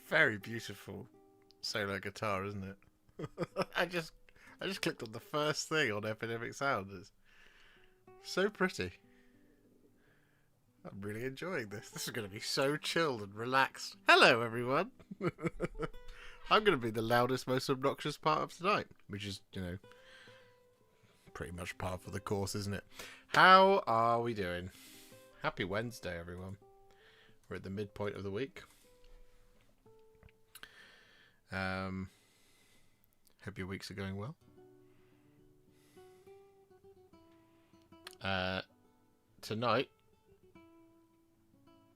Very beautiful solo guitar, isn't it? I just clicked on the first thing on Epidemic Sound. It's so pretty. I'm really enjoying this. This is going to be so chilled and relaxed. Hello, everyone. I'm going to be the loudest, most obnoxious part of tonight, which is, pretty much par for the course, isn't it? How are we doing? Happy Wednesday, everyone. We're at the midpoint of the week. Hope your weeks are going well. Tonight,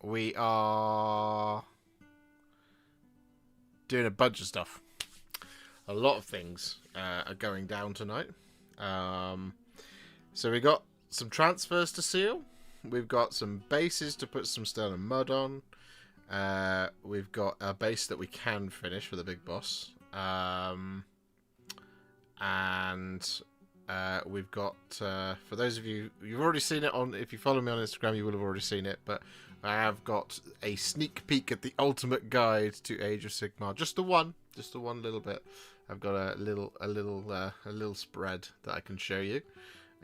we are doing a bunch of stuff. A lot of things are going down tonight. So we got some transfers to seal. We've got some bases to put some stone and mud on. We've got a base that we can finish for the big boss. We've got, for those of you, you've already seen it on, if you follow me on Instagram, you will have already seen it, but I have got a sneak peek at the ultimate guide to Age of Sigmar. Just the one little bit. I've got a little spread that I can show you,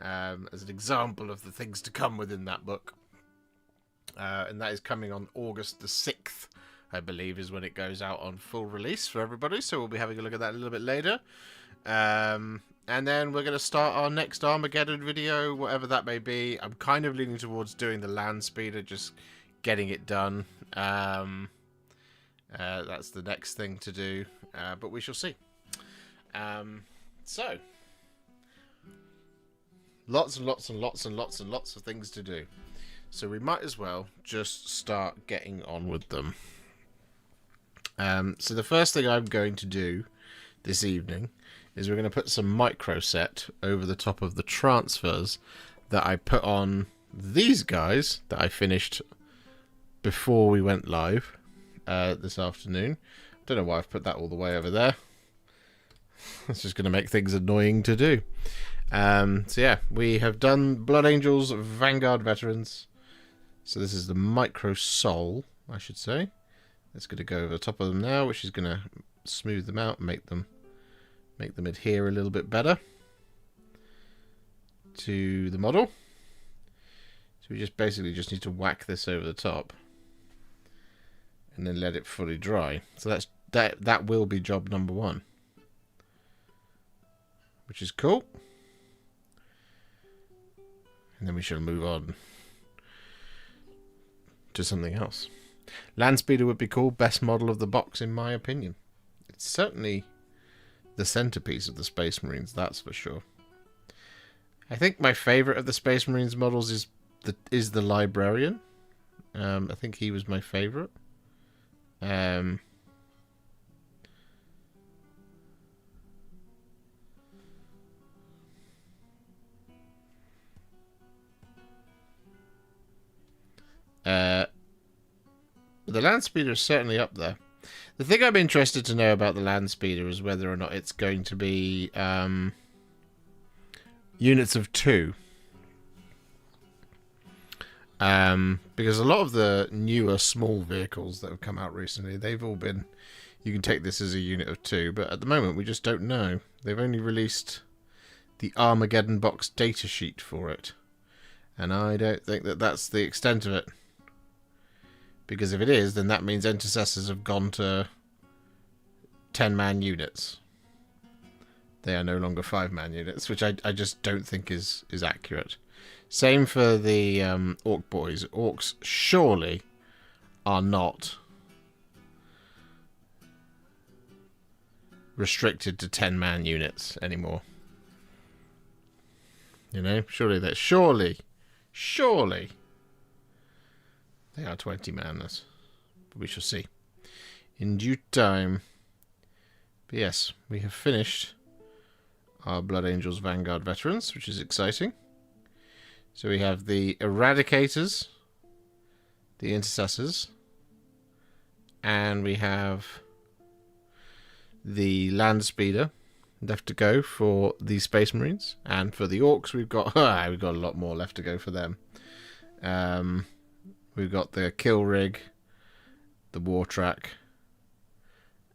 as an example of the things to come within that book. And that is coming on August the 6th, I believe, is when it goes out on full release for everybody. So we'll be having a look at that a little bit later. And then we're going to start our next Armageddon video, whatever that may be. I'm kind of leaning towards doing the land speeder, just getting it done. That's the next thing to do, but we shall see. So, lots and lots and lots and lots and lots of things to do. So we might as well just start getting on with them. So the first thing I'm going to do this evening is we're going to put some micro set over the top of the transfers that I put on these guys that I finished before we went live this afternoon. Don't know why I've put that all the way over there. It's just going to make things annoying to do. So yeah, we have done Blood Angels Vanguard Veterans. So this is the micro soul, I should say. It's going to go over the top of them now, which is going to smooth them out and make them adhere a little bit better to the model. So we just basically just need to whack this over the top and then let it fully dry. So that will be job number 1, which is cool. And then we shall move on to something else. Land speeder would be cool. Best model of the box, in my opinion. It's certainly the centerpiece of the Space Marines, that's for sure. I think my favorite of the Space Marines models is the Librarian. I think he was my favorite. The land speeder is certainly up there. The thing I'm interested to know about the land speeder is whether or not it's going to be units of 2. Because a lot of the newer small vehicles that have come out recently, they've all been, you can take this as a unit of 2, but at the moment we just don't know. They've only released the Armageddon box datasheet for it, and I don't think that that's the extent of it. Because if it is, then that means intercessors have gone to 10-man units. They are no longer 5-man units, which I just don't think is accurate. Same for the Orc boys. Orcs surely are not restricted to 10-man units anymore. Surely they are 20-manners. But we shall see in due time. But yes, we have finished our Blood Angels Vanguard Veterans, which is exciting. So we have the Eradicators, the Intercessors, and we have the Land Speeder left to go for the Space Marines. And for the Orcs, we've got a lot more left to go for them. We've got the Kill Rig, the War Track,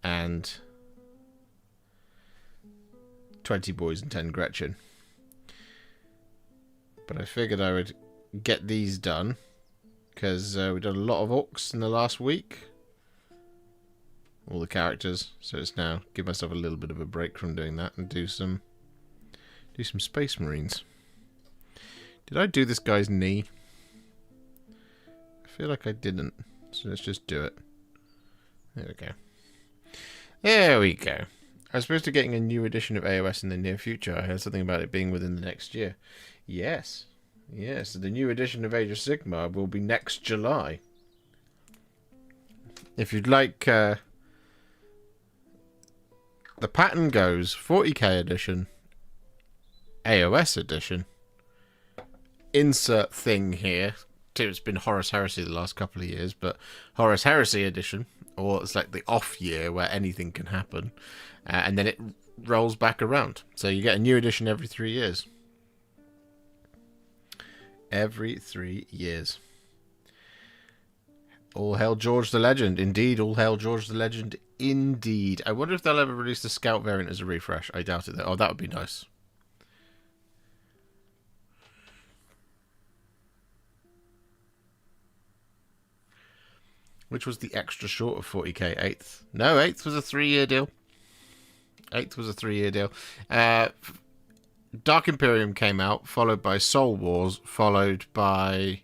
and 20 boys and 10 Gretchen. But I figured I would get these done because we've done a lot of orcs in the last week. All the characters, so it's now give myself a little bit of a break from doing that and do some Space Marines. Did I do this guy's knee? I feel like I didn't, so let's just do it. There we go. There we go. I was supposed to be getting a new edition of AOS in the near future. I heard something about it being within the next year. Yes. Yes, the new edition of Age of Sigmar will be next July. If you'd like... the pattern goes 40k edition, AOS edition, insert thing here. It's been Horus Heresy the last couple of years, but Horus Heresy edition, or it's like the off year where anything can happen, and then it rolls back around. So you get a new edition every 3 years. Every 3 years. All hail George the Legend. Indeed, all hail George the Legend. Indeed. I wonder if they'll ever release the Scout variant as a refresh. I doubt it. Oh, that would be nice. Which was the extra short of 40k? 8th? No, 8th was a 3-year deal. 8th was a 3-year deal. Dark Imperium came out, followed by Soul Wars, followed by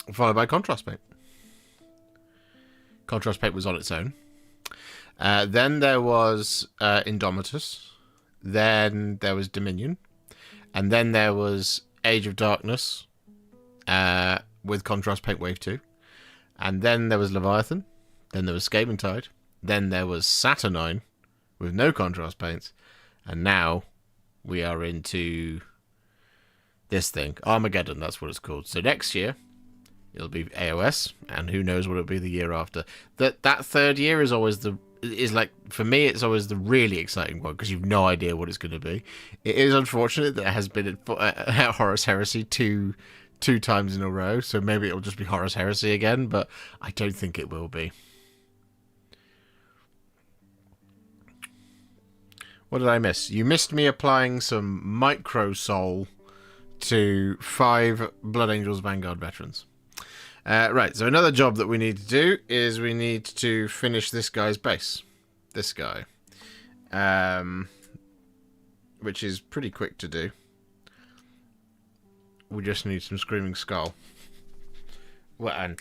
Contrast Paint. Contrast Paint was on its own. Then there was Indomitus. Then there was Dominion. And then there was Age of Darkness with Contrast Paint Wave 2. And then there was Leviathan. Then there was Skaven Tide. Then there was Saturnine with no contrast paints. And now we are into this thing. Armageddon, that's what it's called. So next year, it'll be AOS, and who knows what it'll be the year after. That third year is always for me, it's always the really exciting one, because you've no idea what it's going to be. It is unfortunate that it has been at Horus Heresy two times in a row, so maybe it'll just be Horus Heresy again, but I don't think it will be. What did I miss? You missed me applying some Micro Soul to 5 Blood Angels Vanguard veterans. Right, so another job that we need to do is we need to finish this guy's base. This guy. Which is pretty quick to do. We just need some Screaming Skull. Well, and...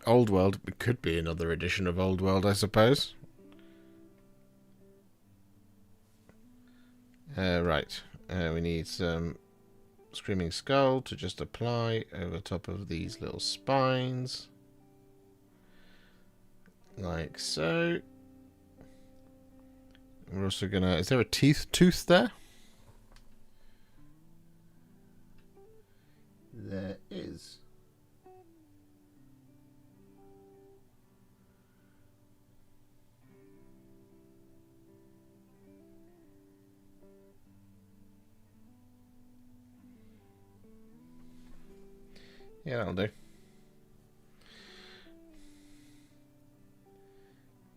Old World. It could be another edition of Old World, I suppose. Right. We need some Screaming Skull to just apply over top of these little spines. Like so. We're also gonna... Is there a tooth there? There is. Yeah, that'll do.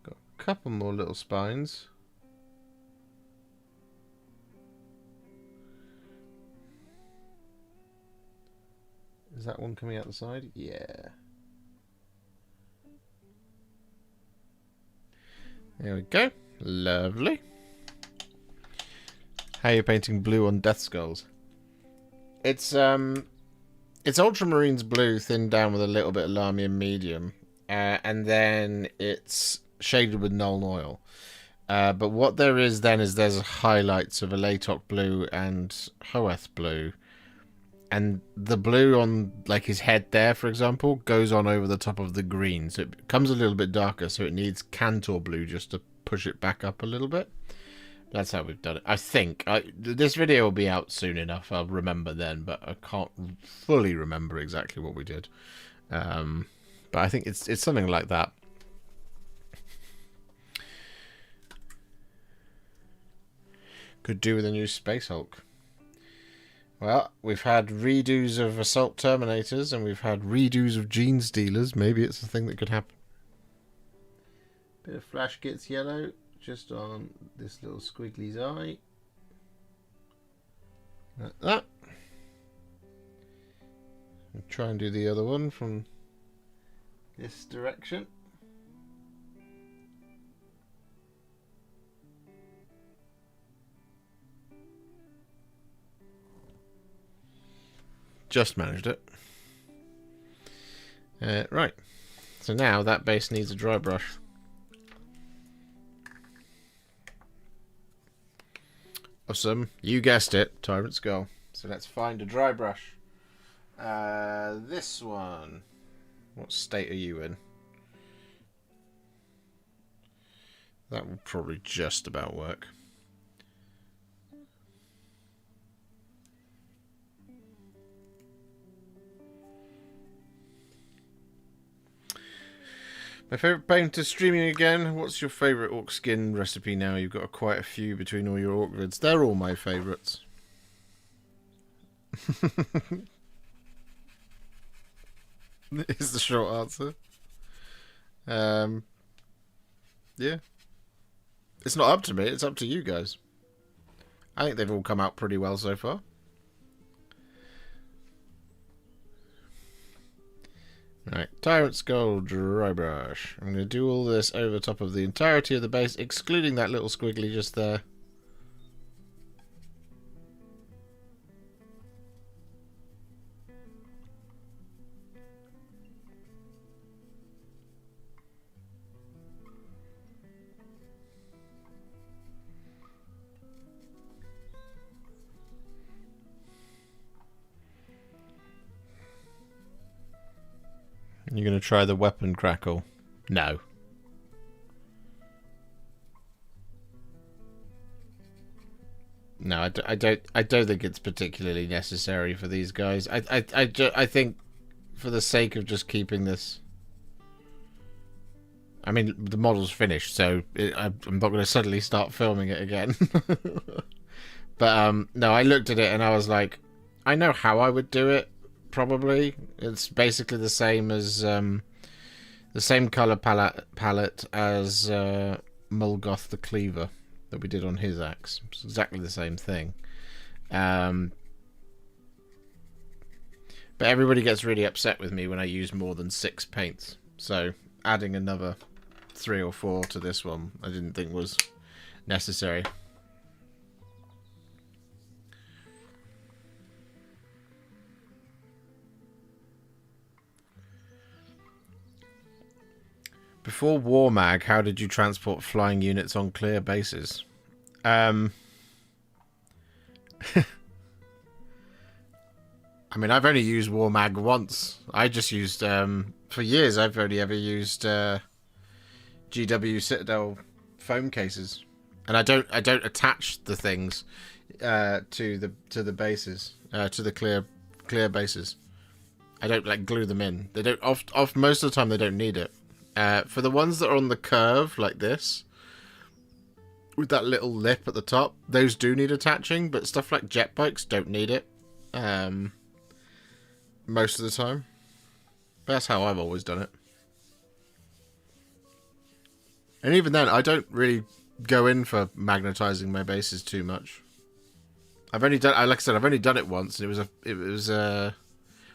Got a couple more little spines. Is that one coming out the side? Yeah. There we go. Lovely. How are you painting blue on Death Skulls? It's Ultramarines blue thinned down with a little bit of Lamium medium, and then it's shaded with Nuln Oil. But what there is then is there's highlights of a Latok blue and Hoeth blue, and the blue on like his head there, for example, goes on over the top of the green, so it becomes a little bit darker. So it needs Cantor blue just to push it back up a little bit. That's how we've done it. I think this video will be out soon enough. I'll remember then, but I can't fully remember exactly what we did. But I think it's something like that. Could do with a new Space Hulk. Well, we've had redos of Assault Terminators and we've had redos of Gene Stealers. Maybe it's a thing that could happen. Bit of flash gets yellow just on this little squiggly's eye. Like that. I'll try and do the other one from this direction. Just managed it. Right. So now that base needs a dry brush. Awesome. You guessed it. Tyrant's Skull. So let's find a dry brush. This one. What state are you in? That will probably just about work. My favourite painter streaming again. What's your favourite orc skin recipe now? You've got quite a few between all your orc vids. They're all my favourites. Is the short answer. Yeah. It's not up to me, it's up to you guys. I think they've all come out pretty well so far. Right, Tyrant Skull dry brush. I'm going to do all this over top of the entirety of the base, excluding that little squiggly just there. You're going to try the weapon crackle? No. No, I don't think it's particularly necessary for these guys. I think for the sake of just keeping this. I mean, the model's finished, so I'm not going to suddenly start filming it again. But no, I looked at it and I was like, I know how I would do it. Probably it's basically the same as the same color palette as Mulgoth the Cleaver that we did on his axe. It's exactly the same thing. But everybody gets really upset with me when I use more than 6 paints. So adding another 3 or 4 to this one I didn't think was necessary. Before Warmag, how did you transport flying units on clear bases? I mean, I've only used Warmag once. I just used, for years, I've only ever used GW Citadel foam cases, and I don't attach the things to the bases, to the clear bases. I don't like glue them in. They don't most of the time they don't need it. For the ones that are on the curve, like this, with that little lip at the top, those do need attaching, but stuff like jet bikes don't need it most of the time. That's how I've always done it. And even then, I don't really go in for magnetizing my bases too much. I've only done, like I said, I've only done it once, and it was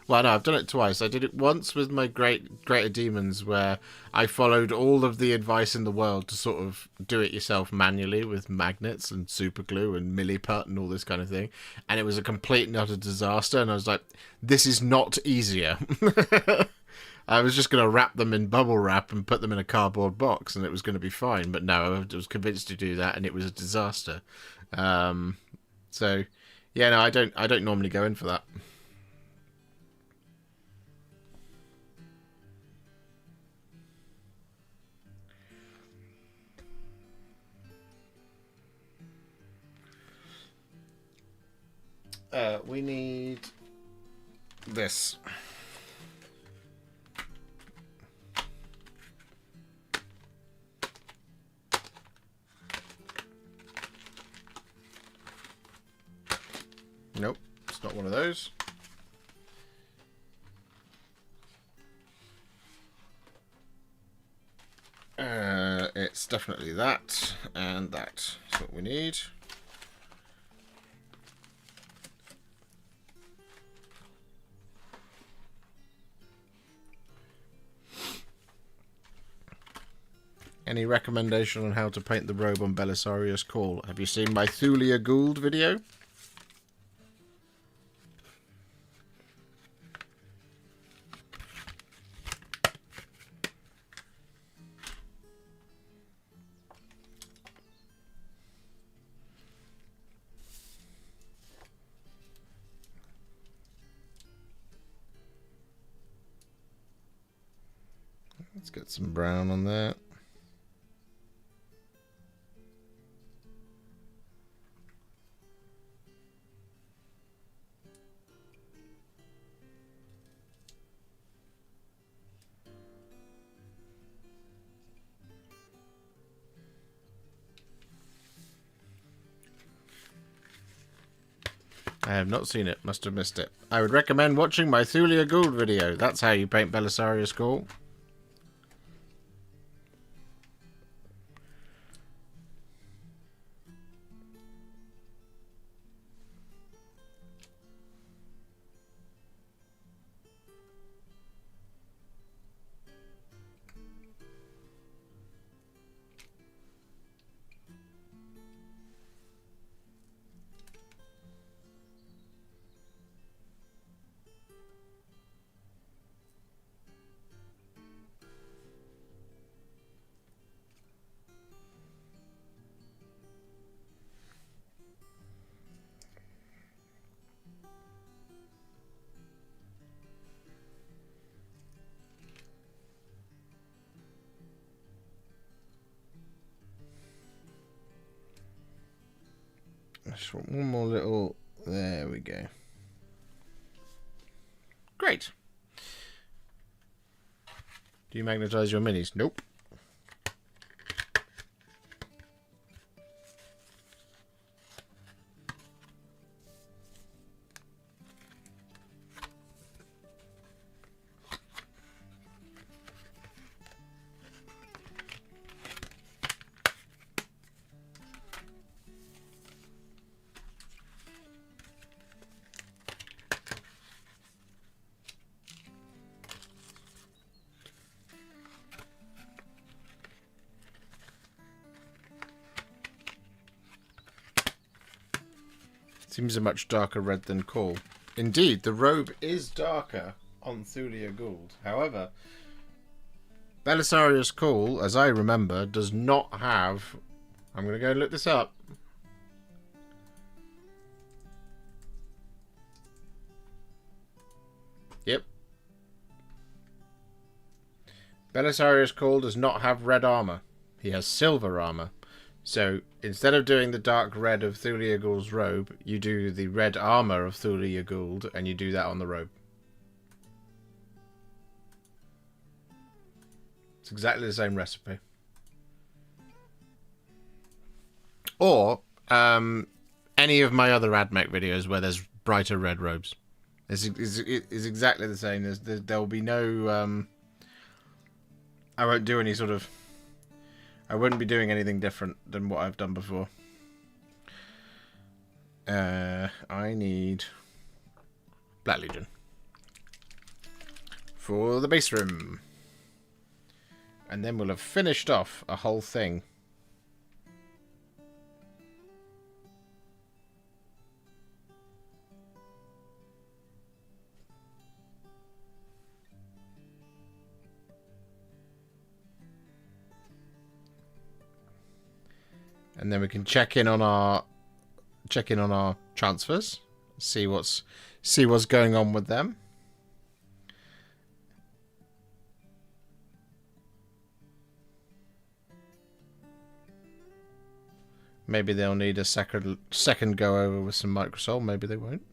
well, no, I've done it twice. I did it once with my Greater Demons, where I followed all of the advice in the world to sort of do it yourself manually with magnets and super glue and milliput and all this kind of thing. And it was a complete and utter disaster. And I was like, this is not easier. I was just going to wrap them in bubble wrap and put them in a cardboard box and it was going to be fine. But no, I was convinced to do that and it was a disaster. So, yeah, no, I don't normally go in for that. We need this. Nope. it's not one of those. It's definitely that, and that. That's what we need. Any recommendation on how to paint the robe on Belisarius Call? Have you seen my Thulia Gould video? Let's get some brown on that. I have not seen it. Must have missed it. I would recommend watching my Thulia Gould video. That's how you paint Belisarius Call. Just want one more little... There we go. Great. Do you magnetize your minis? Nope. Seems a much darker red than Call. Indeed, the robe is darker on Thulia Gould. However, Belisarius Call, as I remember, does not have... I'm going to go and look this up. Yep. Belisarius Call does not have red armor. He has silver armor. So, instead of doing the dark red of Thulia Gould's robe, you do the red armor of Thulia Gould, and you do that on the robe. It's exactly the same recipe. Or, any of my other AdMech videos where there's brighter red robes. It's exactly the same. There'll be no... I won't do any sort of... I wouldn't be doing anything different than what I've done before. I need Black Legion for the base room. And then we'll have finished off a whole thing. And then we can check in on our transfers, see what's going on with them. Maybe they'll need a second go over with some Microsol. Maybe they won't.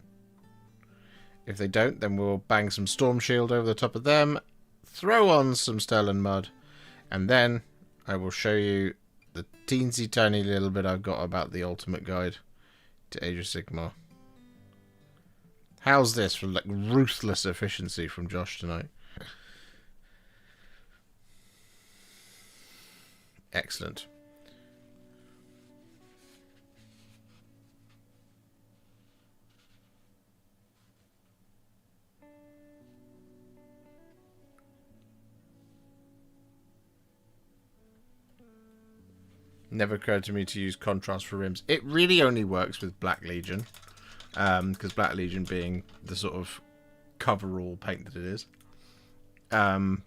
If they don't, then we'll bang some Storm Shield over the top of them, throw on some Sterling Mud, and then I will show you the teensy tiny little bit I've got about the ultimate guide to Age of Sigmar. How's this for like ruthless efficiency from Josh tonight? Excellent. Never occurred to me to use contrast for rims. It really only works with Black Legion. Because Black Legion being the sort of coverall paint that it is. But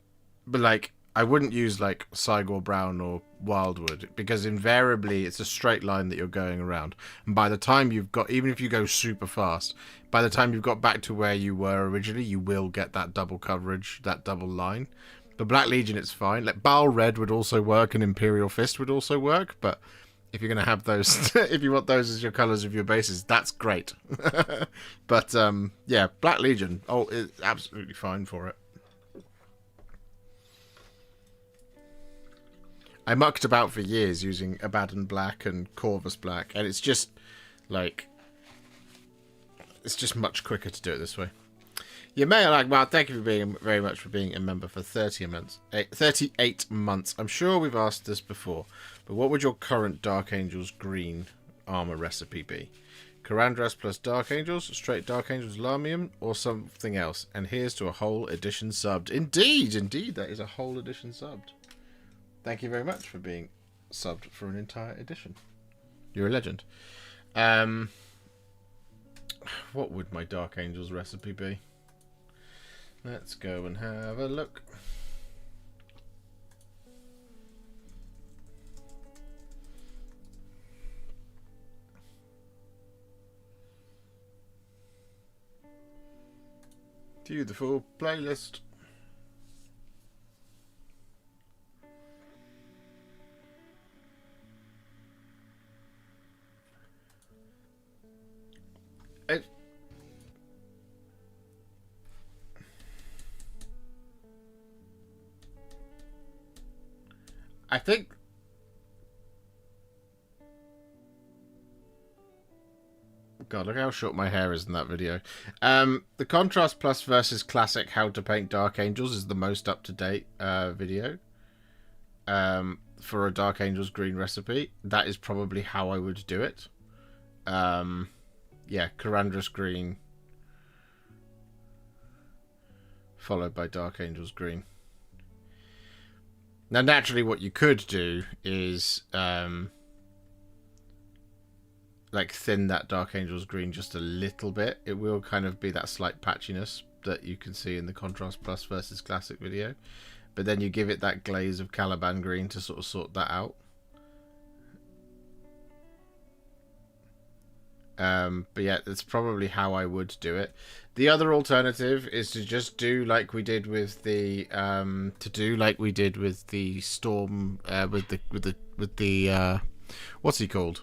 like, I wouldn't use like Sigmar Brown or Wildwood, because invariably it's a straight line that you're going around. And by the time you've got, even if you go super fast, by the time you've got back to where you were originally, you will get that double coverage, that double line. The Black Legion, it's fine. Like Bile Red would also work, and Imperial Fist would also work, but if you're going to have those, if you want those as your colours of your bases, that's great. But, yeah, Black Legion, it's absolutely fine for it. I mucked about for years using Abaddon Black and Corvus Black, and it's just, like, it's just much quicker to do it this way. You may like, well, thank you for being very much for being a member for 38 months. I'm sure we've asked this before, but what would your current Dark Angels green armor recipe be? Karandras plus Dark Angels, straight Dark Angels Lamium, or something else? And here's to a whole edition subbed. Indeed, indeed, that is a whole edition subbed. Thank you very much for being subbed for an entire edition. You're a legend. What would my Dark Angels recipe be? Let's go and have a look. View the full playlist. I think God, look how short my hair is in that video. The Contrast Plus versus Classic How to Paint Dark Angels is the most up-to-date video for a Dark Angels green recipe. That is probably how I would do it. Yeah, Karandras green followed by Dark Angels green. Now, naturally, what you could do is like thin that Dark Angels green just a little bit. It will kind of be that slight patchiness that you can see in the Contrast Plus versus Classic video. But then you give it that glaze of Caliban green to sort of sort that out. But yeah, that's probably how I would do it. The other alternative is to just do like we did with the Storm with the what's he called?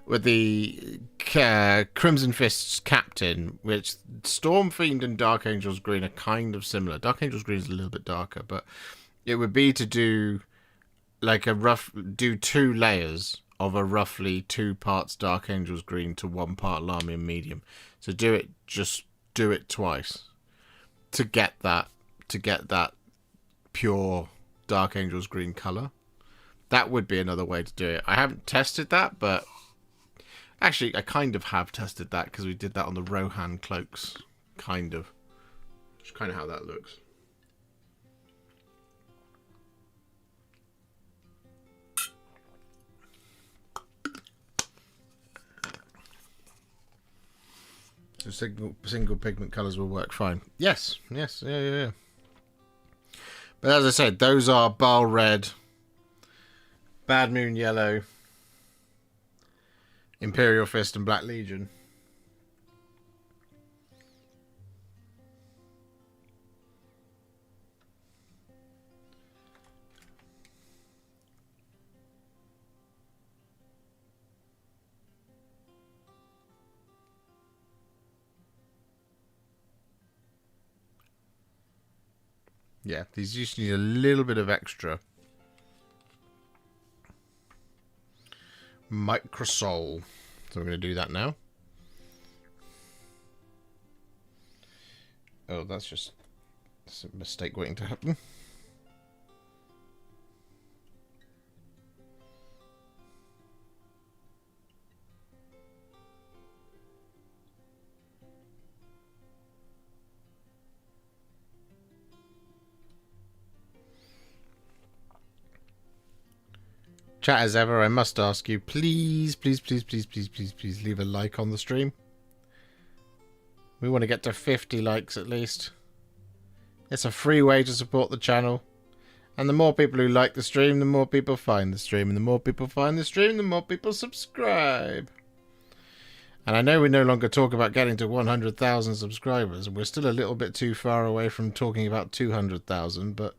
With the Crimson Fist's captain, which Storm Fiend and Dark Angels green are kind of similar. Dark Angels green is a little bit darker, but it would be to do like do 2 layers of a roughly 2 parts Dark Angels green to 1 part Lamium medium. So do it twice to get that pure Dark Angels green color. That would be another way to do it. I haven't tested that, but actually I kind of have tested that because we did that on the Rohan cloaks, kind of. It's kind of how that looks. So single pigment colours will work fine. Yes, yeah. But as I said, those are Bile Red, Bad Moon Yellow, Imperial Fist, and Black Legion. Yeah, these just need a little bit of extra Microsol. So we're going to do that now. Oh, that's a mistake waiting to happen. Chat as ever, I must ask you, please, please, please, please, please, please, please leave a like on the stream. We want to get to 50 likes at least. It's a free way to support the channel. And the more people who like the stream, the more people find the stream. And the more people find the stream, the more people subscribe. And I know we no longer talk about getting to 100,000 subscribers. We're still a little bit too far away from talking about 200,000. But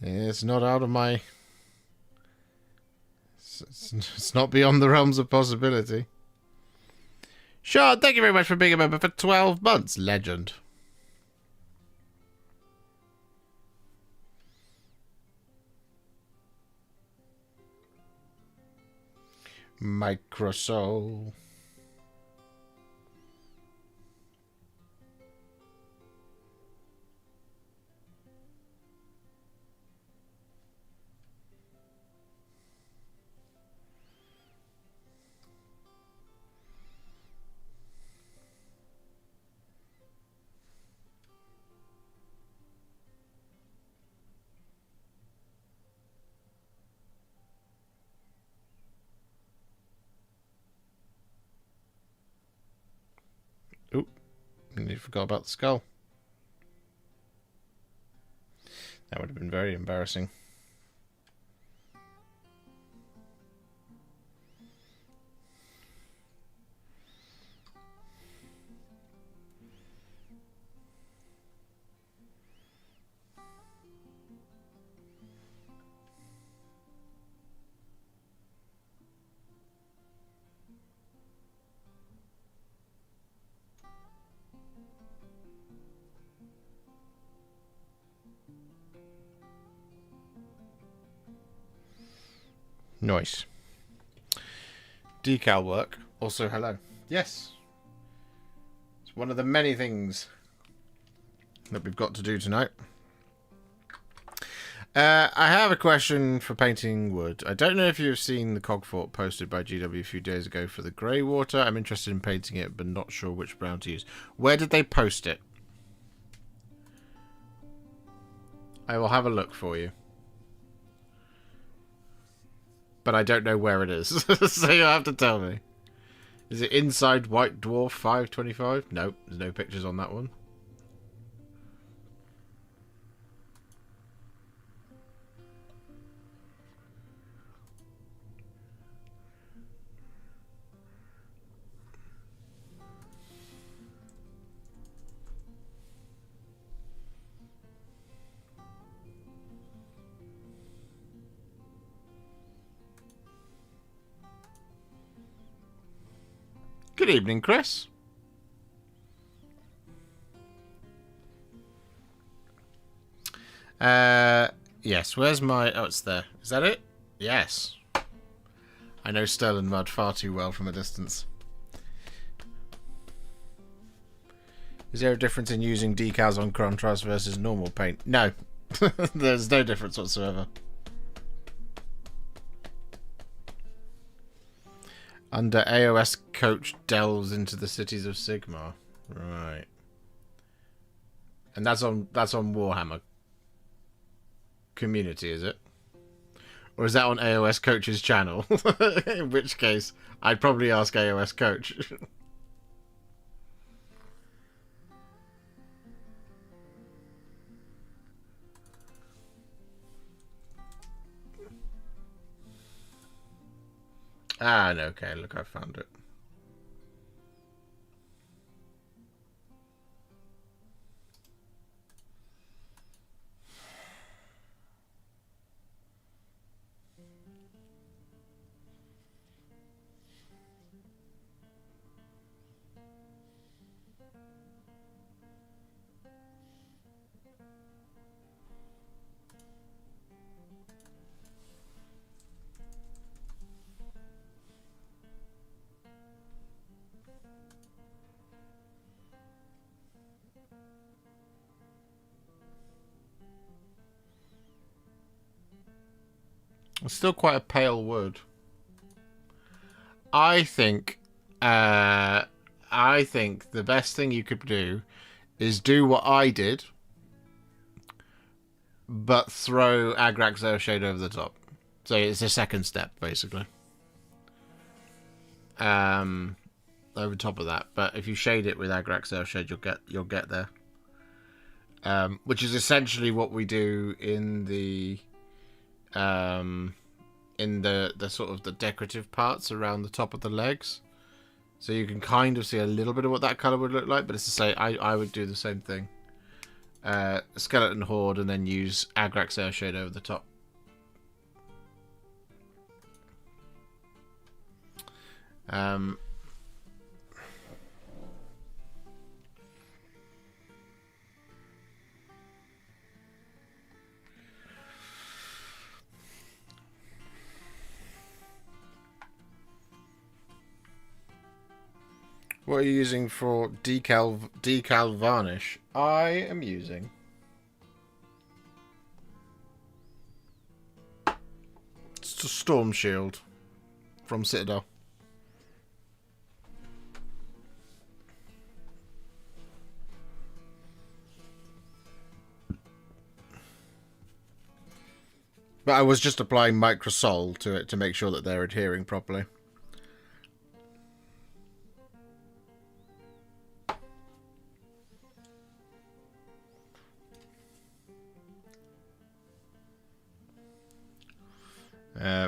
it's not out of my... It's not beyond the realms of possibility. Sean, thank you very much for being a member for 12 months. Legend. Microsoul. Oop, you forgot about the skull. That would have been very embarrassing. Nice. Decal work. Also, hello. Yes. It's one of the many things that we've got to do tonight. I have a question for painting wood. I don't know if you've seen the Cogfort posted by GW a few days ago for the grey water. I'm interested in painting it, but not sure which brown to use. Where did they post it? I will have a look for you. But I don't know where it is, so you'll have to tell me. Is it inside White Dwarf 525? Nope, there's no pictures on that one. Good evening, Chris. Yes, where's my... Oh, it's there. Is that it? Yes. I know Sterling Mud far too well from a distance. Is there a difference in using decals on contrast versus normal paint? No. There's no difference whatsoever. Under AOS coach delves into the cities of Sigmar. Right. And that's on Warhammer community, is it? Or is that on AOS coach's channel? In which case, I'd probably ask AOS coach. Ah, no, okay, look, I found it. It's still quite a pale wood. I think the best thing you could do is do what I did, but throw Agrax Earthshade over the top. So it's a second step, basically. Over top of that, but if you shade it with Agrax Earthshade, you'll get there. Which is essentially what we do in the sort of the decorative parts around the top of the legs. So you can kind of see a little bit of what that colour would look like, but it's to say I would do the same thing. Skeleton Horde and then use Agrax Earthshade over the top. What are you using for decal varnish? I am using Storm Shield from Citadel. But I was just applying Microsol to it to make sure that they're adhering properly.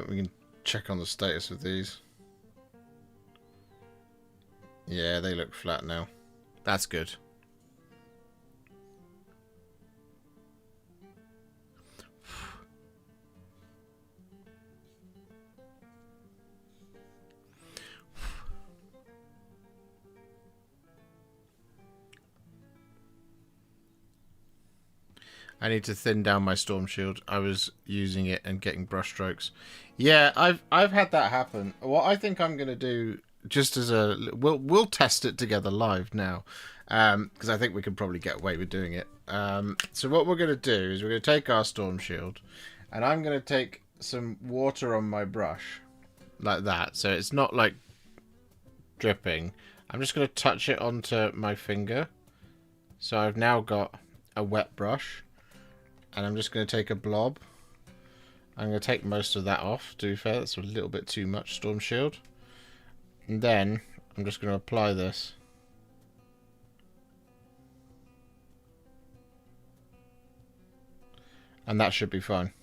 We can check on the status of these. Yeah, they look flat now. That's good. I need to thin down my Storm Shield. I was using it and getting brush strokes. Yeah, I've had that happen. What I think I'm going to do, just as a... We'll test it together live now. Because I think we can probably get away with doing it. So what we're going to do is we're going to take our Storm Shield. And I'm going to take some water on my brush. Like that. So it's not like dripping. I'm just going to touch it onto my finger. So I've now got a wet brush. And I'm just going to take a blob. I'm going to take most of that off, to be fair. That's a little bit too much Storm Shield. And then I'm just going to apply this. And that should be fine.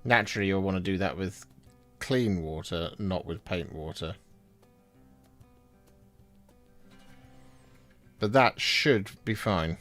Naturally, you'll want to do that with clean water, not with paint water. But that should be fine.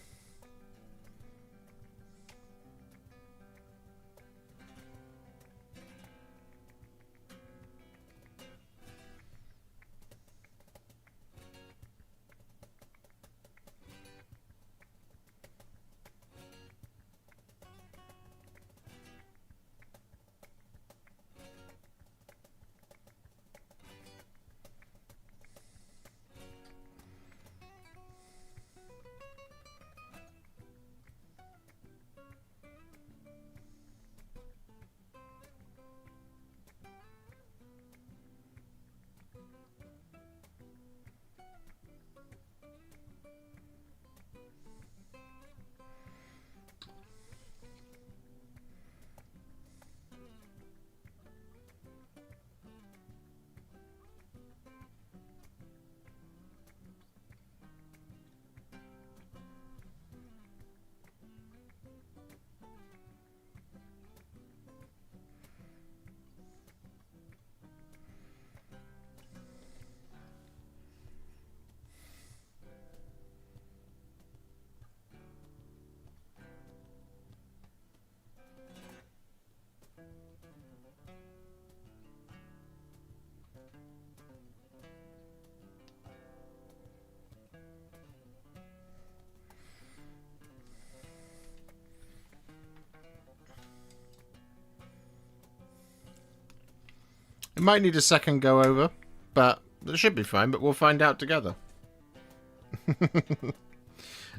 might need a second go over, but it should be fine, but we'll find out together.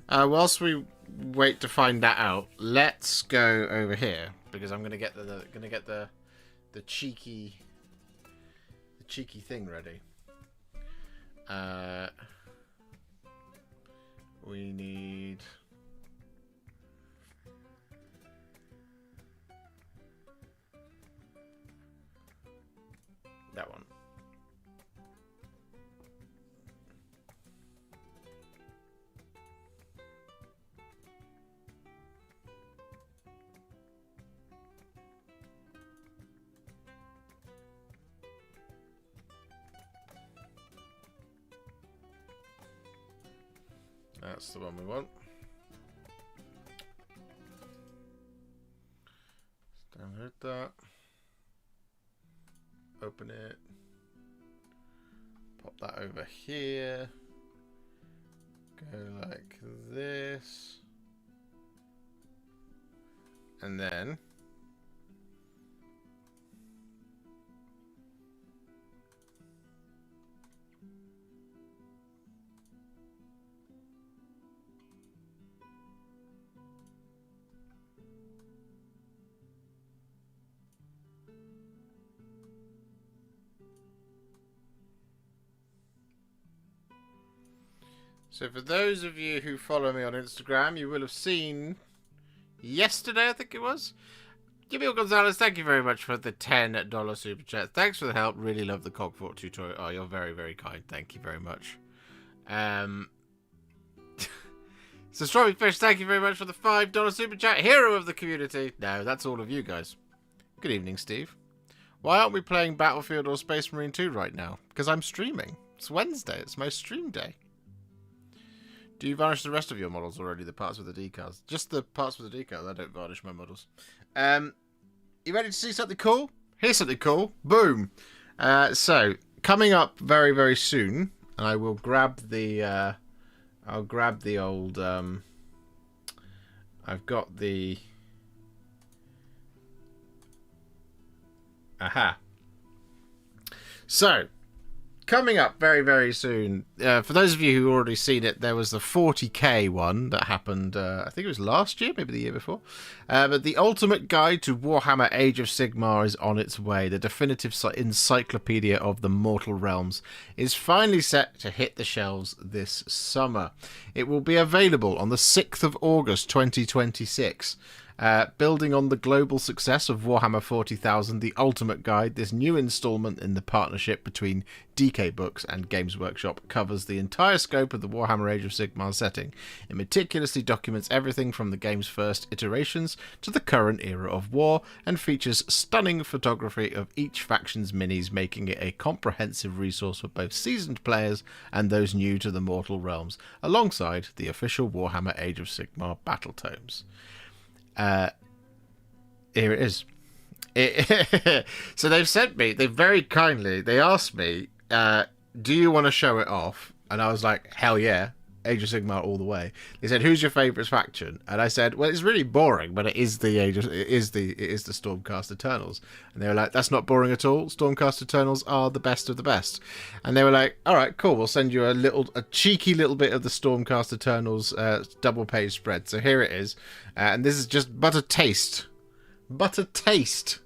Whilst we wait to find that out, let's go over here, because I'm gonna get the cheeky thing ready. We need that one. That's the one we want. Download that. Open it. Pop that over here. Go like this. And then so for those of you who follow me on Instagram, you will have seen yesterday, I think it was. Jimmy Gonzalez, thank you very much for the $10 super chat. Thanks for the help. Really love the Cogfort tutorial. Oh, you're very, very kind. Thank you very much. So Strawberry Fish, thank you very much for the $5 super chat. Hero of the community. No, that's all of you guys. Good evening, Steve. Why aren't we playing Battlefield or Space Marine 2 right now? Because I'm streaming. It's Wednesday. It's my stream day. Do you varnish the rest of your models already? The parts with the decals? Just the parts with the decals. I don't varnish my models. You ready to see something cool? Here's something cool. Boom. So coming up very, very soon, and I will grab the. I'll grab the old. I've got the. Aha. So. Coming up very, very soon, for those of you who already seen it, there was the 40k one that happened, I think it was last year, maybe the year before. But the ultimate guide to Warhammer Age of Sigmar is on its way. The definitive encyclopedia of the mortal realms is finally set to hit the shelves this summer. It will be available on the 6th of August 2026. Building on the global success of Warhammer 40,000, The Ultimate Guide, this new installment in the partnership between DK Books and Games Workshop covers the entire scope of the Warhammer Age of Sigmar setting. It meticulously documents everything from the game's first iterations to the current era of war, and features stunning photography of each faction's minis, making it a comprehensive resource for both seasoned players and those new to the mortal realms, alongside the official Warhammer Age of Sigmar battle tomes. Here it is. So they've sent me, they very kindly, they asked me, do you want to show it off? And I was like, hell yeah, Age of Sigmar all the way. They said, who's your favourite faction? And I said, well, it's really boring, but it is the Stormcast Eternals. And they were like, that's not boring at all. Stormcast Eternals are the best of the best. And they were like, all right, cool. We'll send you a cheeky little bit of the Stormcast Eternals double page spread. So here it is. And this is just but a taste. But a taste.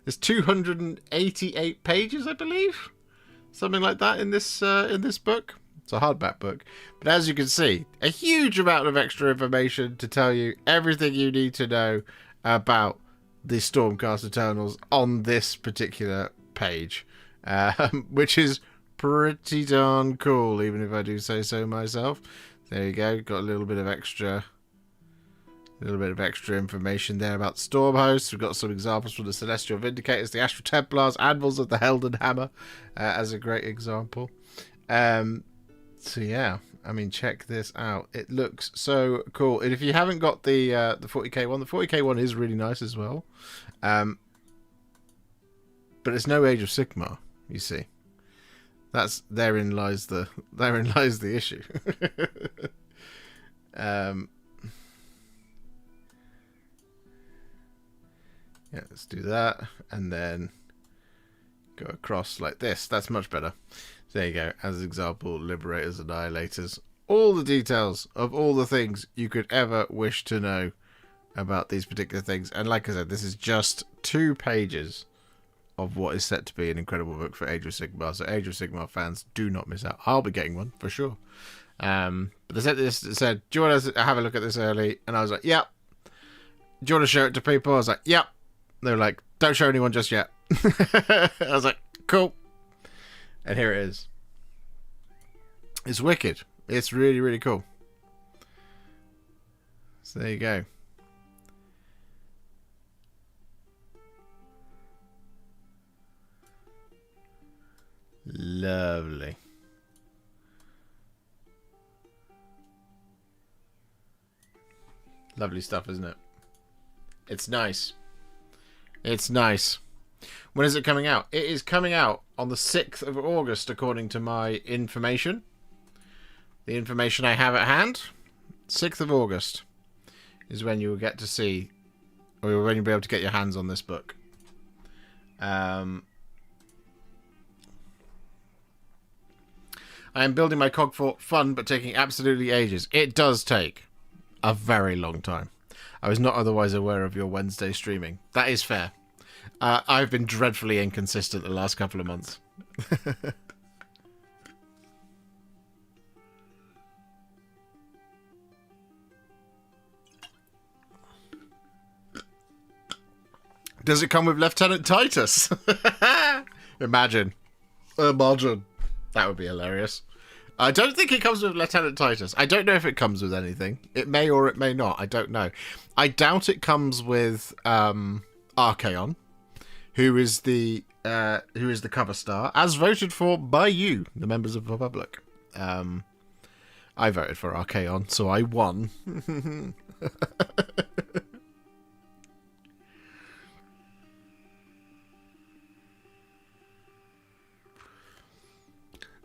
There's 288 pages, I believe. Something like that in this book. It's a hardback book. But as you can see, a huge amount of extra information to tell you everything you need to know about the Stormcast Eternals on this particular page. Which is pretty darn cool, even if I do say so myself. There you go. Got a little bit of extra information there about Storm Hosts. We've got some examples from the Celestial Vindicators, the Astral Templars, Anvils of the Helden Hammer, as a great example. So yeah, I mean, check this out. It looks so cool. And if you haven't got the 40k one, the 40k one is really nice as well. But it's no Age of Sigmar, you see. Therein lies the issue. Yeah, let's do that, and then go across like this. That's much better. There you go. As an example, Liberators, Annihilators. All the details of all the things you could ever wish to know about these particular things. And like I said, this is just 2 pages of what is set to be an incredible book for Age of Sigmar. So Age of Sigmar fans, do not miss out. I'll be getting one for sure. But they said this. They said, "Do you want to have a look at this early?" And I was like, "Yep." "Do you want to show it to people?" I was like, "Yep." They were like, "Don't show anyone just yet." I was like, "Cool." And here it is. It's wicked. It's really, really cool. So there you go. Lovely. Lovely stuff, isn't it? It's nice. It's nice. When is it coming out? It is coming out on the 6th of August, according to my information. The information I have at hand. 6th of August is when you will get to see, or when you'll be able to get your hands on this book. I am building my cog for fun, but taking absolutely ages. It does take a very long time. I was not otherwise aware of your Wednesday streaming. That is fair. I've been dreadfully inconsistent the last couple of months. Does it come with Lieutenant Titus? Imagine. That would be hilarious. I don't think it comes with Lieutenant Titus. I don't know if it comes with anything. It may or it may not. I don't know. I doubt it comes with Archaon, who is the cover star, as voted for by you, the members of the public. I voted for Archaon, so I won.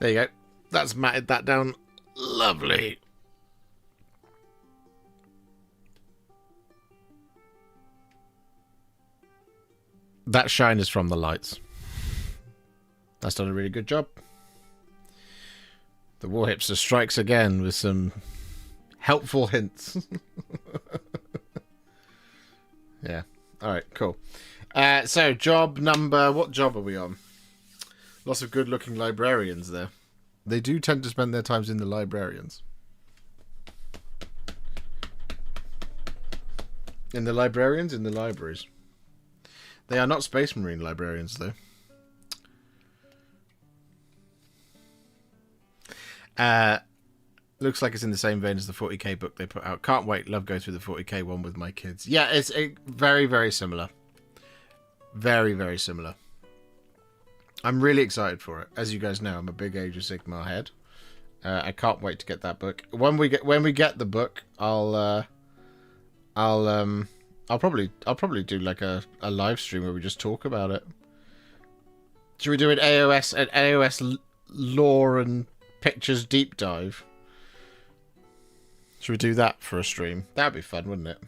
There you go. That's matted that down. Lovely. That shine is from the lights. That's done a really good job. The Warhipster strikes again with some helpful hints. Yeah. Alright, cool. So, job number... What job are we on? Lots of good-looking librarians there. They do tend to spend their times in the librarians. In the librarians? In the libraries. They are not Space Marine librarians, though. Looks like it's in the same vein as the 40k book they put out. Can't wait. Love going through the 40k one with my kids. Yeah, it's very, very similar. Very, very similar. I'm really excited for it. As you guys know, I'm a big Age of Sigmar head. I can't wait to get that book. When we get the book, I'll probably do like a live stream where we just talk about it. Should we do an AOS lore and pictures deep dive? Should we do that for a stream? That'd be fun, wouldn't it?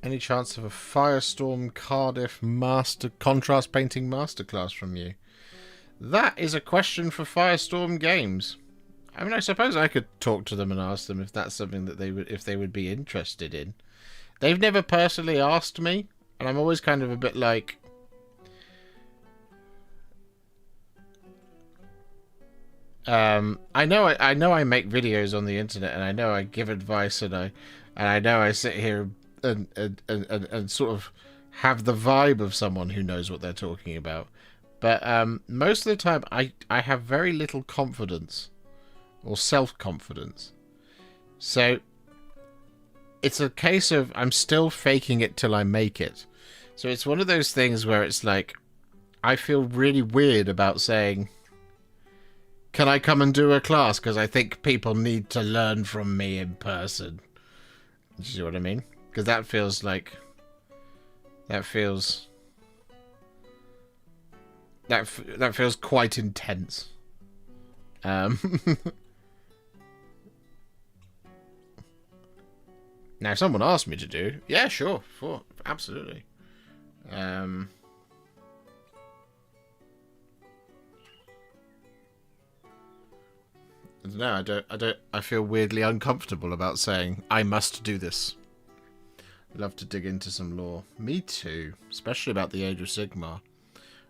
Any chance of a Firestorm Cardiff master contrast painting masterclass from you? That is a question for Firestorm Games. I mean, I suppose I could talk to them and ask them if that's something that they would be interested in. They've never personally asked me, and I'm always kind of a bit like, I know I make videos on the internet, and I know I give advice, and I know I sit here and sort of have the vibe of someone who knows what they're talking about. But most of the time, I have very little confidence or self-confidence. So it's a case of I'm still faking it till I make it. So it's one of those things where it's like, I feel really weird about saying, can I come and do a class? Because I think people need to learn from me in person. Do you see what I mean? Because that feels like... That feels quite intense. Now, if someone asked me to do, yeah, sure, absolutely. No, I feel weirdly uncomfortable about saying I must do this. I'd love to dig into some lore. Me too, especially about the Age of Sigmar,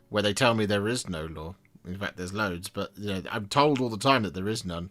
where they tell me there is no lore. In fact, there's loads, but you know, I'm told all the time that there is none.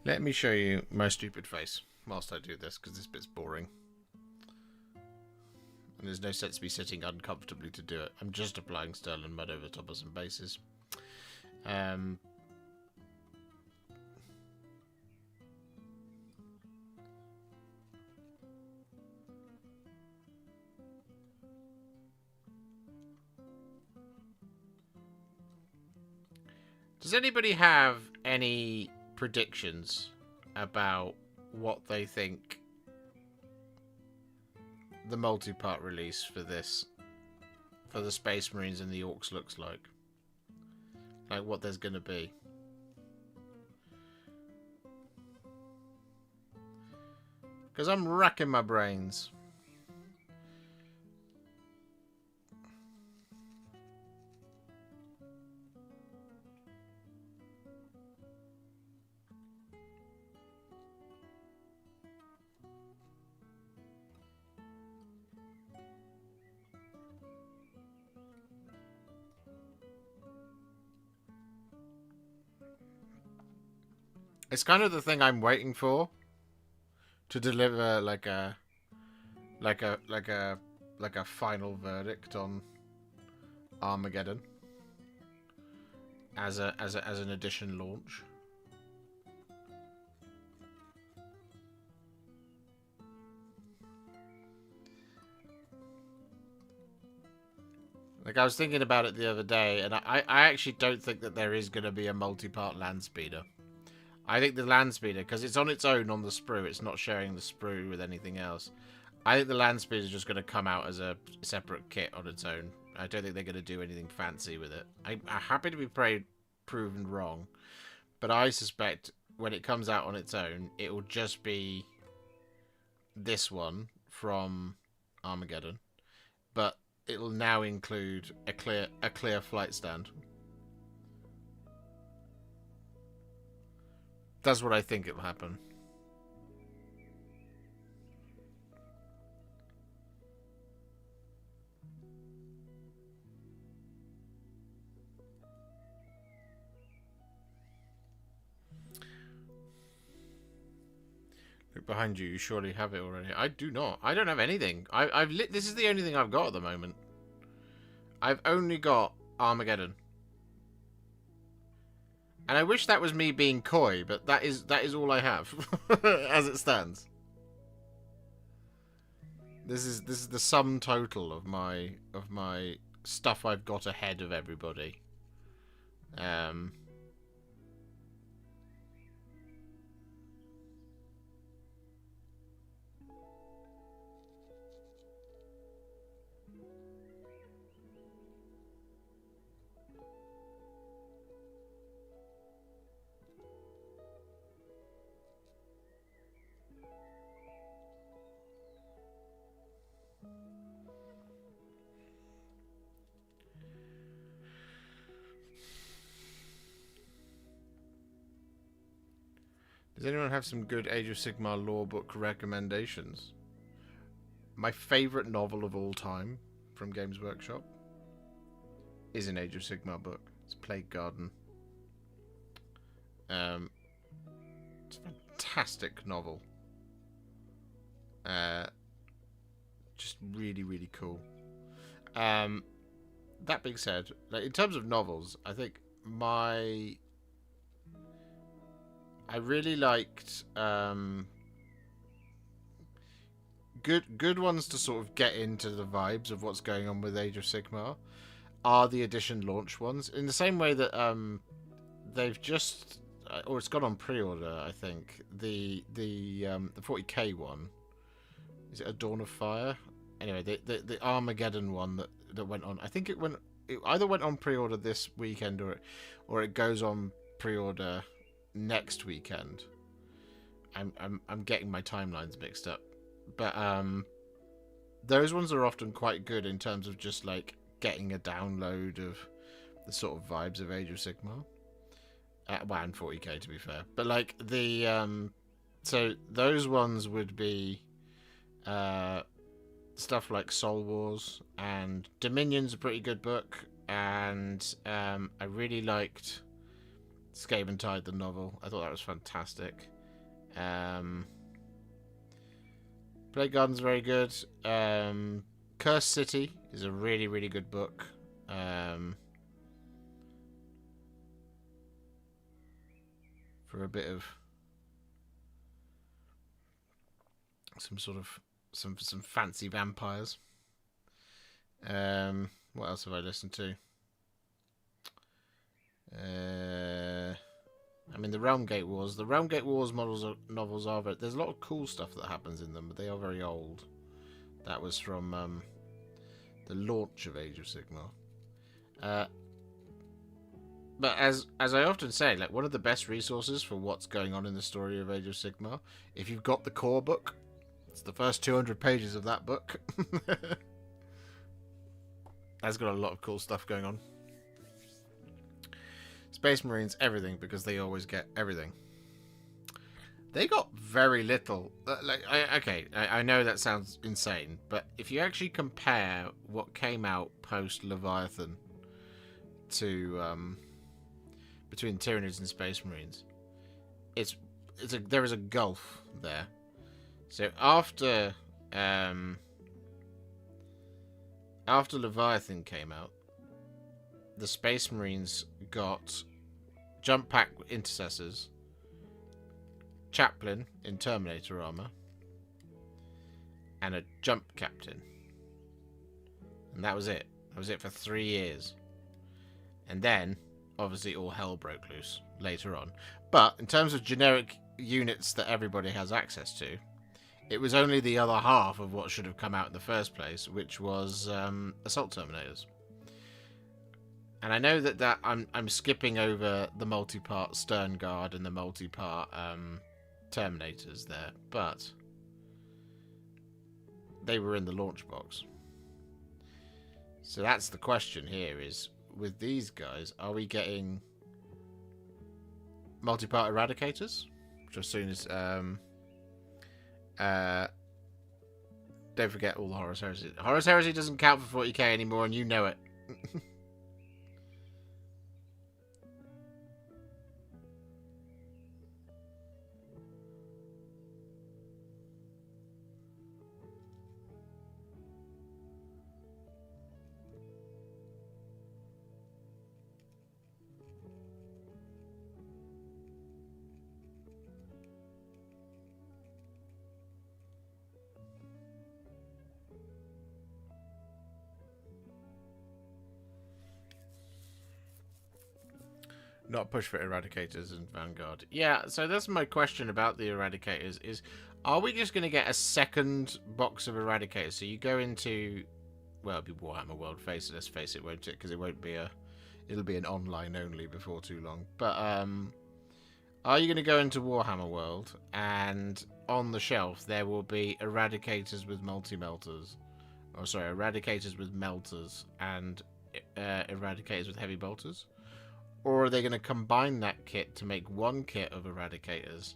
Let me show you my stupid face whilst I do this, because this bit's boring. And there's no sense me sitting uncomfortably to do it. I'm just applying Sterling Mud over the top of some bases. Does anybody have any predictions about what they think the multi-part release for this, for the Space Marines and the Orcs looks like? Like what there's going to be? Because I'm racking my brains. It's kind of the thing I'm waiting for to deliver like a final verdict on Armageddon as an edition launch. Like, I was thinking about it the other day, and I actually don't think that there is going to be a multi-part land speeder. I think the land speeder, because it's on its own on the sprue, it's not sharing the sprue with anything else. I think the land speeder is just going to come out as a separate kit on its own. I don't think they're going to do anything fancy with it. I'm happy to be proven wrong, but I suspect when it comes out on its own, it will just be this one from Armageddon, but it will now include a clear flight stand. That's what I think it'll happen. Look behind you. You surely have it already. I do not. I don't have anything. This is the only thing I've got at the moment. I've only got Armageddon. And I wish that was me being coy, but that is all I have as it stands. This is the sum total of my stuff I've got ahead of everybody. Does anyone have some good Age of Sigmar lore book recommendations? My favourite novel of all time from Games Workshop. is an Age of Sigmar book. It's Plague Garden. It's a fantastic novel. Just really, really cool. That being said, like, in terms of novels, I think I really liked good ones to sort of get into the vibes of what's going on with Age of Sigmar are the edition launch ones. In the same way that they've just or it's gone on pre-order, I think. The 40k one. Is it A Dawn of Fire? Anyway, the Armageddon one that went on. I think it either went on pre-order this weekend or it goes on pre-order next weekend. I'm getting my timelines mixed up. But those ones are often quite good in terms of just like getting a download of the sort of vibes of Age of Sigmar. Well, and 40k to be fair. But like the so those ones would be stuff like Soul Wars, and Dominion's a pretty good book, and I really liked Skaven Tide, the novel. I thought that was fantastic. Plague Garden's very good. Cursed City is a really, really good book. For a bit of some fancy vampires. What else have I listened to? I mean, the Realmgate Wars. The Realmgate Wars novels are very... There's a lot of cool stuff that happens in them, but they are very old. That was from the launch of Age of Sigmar. But as I often say, like, one of the best resources for what's going on in the story of Age of Sigmar, if you've got the core book, it's the first 200 pages of that book. That's got a lot of cool stuff going on. Space Marines, everything, because they always get everything. They got very little. I know that sounds insane, but if you actually compare what came out post Leviathan to between Tyranids and Space Marines, there is a gulf there. So after Leviathan came out, the Space Marines got Jump Pack Intercessors, Chaplain in Terminator armor, and a Jump Captain. And that was it. That was it for 3 years. And then, obviously, all hell broke loose later on. But in terms of generic units that everybody has access to, it was only the other half of what should have come out in the first place, which was Assault Terminators. And I know that I'm skipping over the multi-part Stern Guard and the multi-part Terminators there, but they were in the launch box. So that's the question here is, with these guys, are we getting multi-part Eradicators? Which as soon as... don't forget all the Horus Heresy. Horus Heresy doesn't count for 40k anymore, and you know it. Not push for Eradicators and Vanguard. Yeah, so that's my question about the Eradicators is, are we just going to get a second box of Eradicators? So you go into, well, it'll be Warhammer World, let's face it, won't it? Because it won't be it'll be an online only before too long. But are you going to go into Warhammer World and on the shelf there will be Eradicators with multi-melters? Or sorry, Eradicators with melters and Eradicators with heavy bolters? Or are they going to combine that kit to make one kit of Eradicators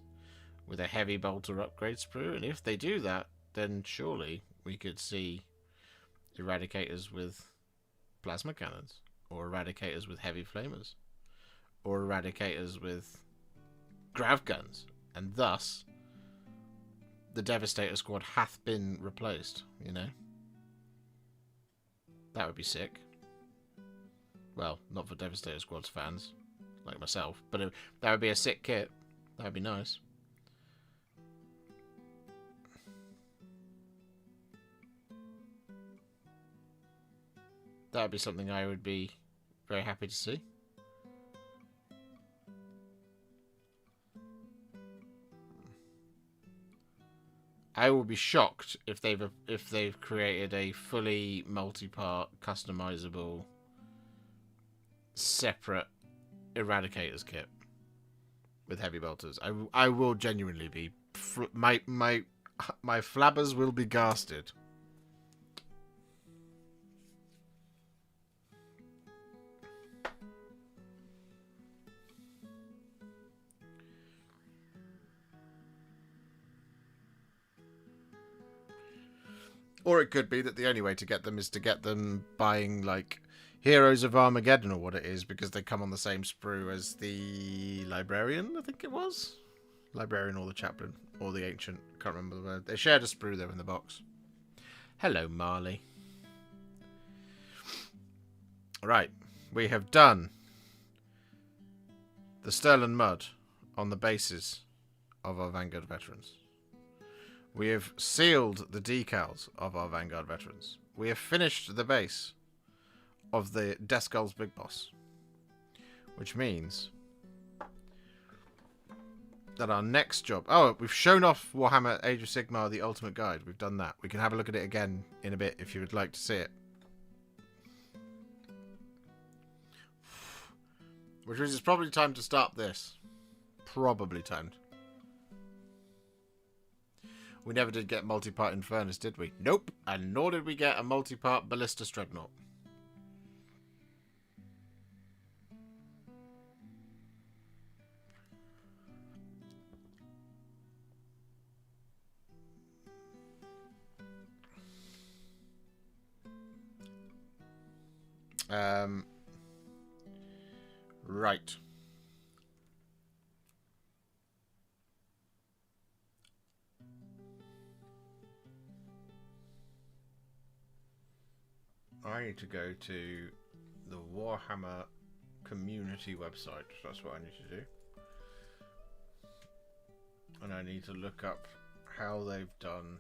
with a heavy bolter upgrade sprue? And if they do that, then surely we could see Eradicators with plasma cannons. or eradicators with heavy flamers, or eradicators with grav guns, and thus the Devastator squad hath been replaced, you know? That would be sick. Well, not for Devastator squad's fans, like myself, but that would be a sick kit. That would be nice. That would be something I would be very happy to see. I will be shocked if they've created a fully multi-part, customizable, separate Eradicators kit with heavy bolters. I will genuinely be my flabbers will be garsted. Or it could be that the only way to get them is to get them buying, like, Heroes of Armageddon or what it is, because they come on the same sprue as the Librarian, I think it was. Librarian or the Chaplain, or the Ancient, can't remember the word. They shared a sprue there in the box. Hello, Marley. Right, we have done the Sterling Mud on the bases of our Vanguard veterans. We have sealed the decals of our Vanguard veterans. We have finished the base of the Deskull's Big Boss. Which means that our next job... Oh, we've shown off Warhammer Age of Sigmar, the Ultimate Guide. We've done that. We can have a look at it again in a bit if you would like to see it. Which means it's probably time to start this. Probably time. We never did get multi-part Infernus, did we? Nope. And nor did we get a multi-part Ballistus Dreadnought. Right. I need to go to the Warhammer community website. That's what I need to do. And I need to look up how they've done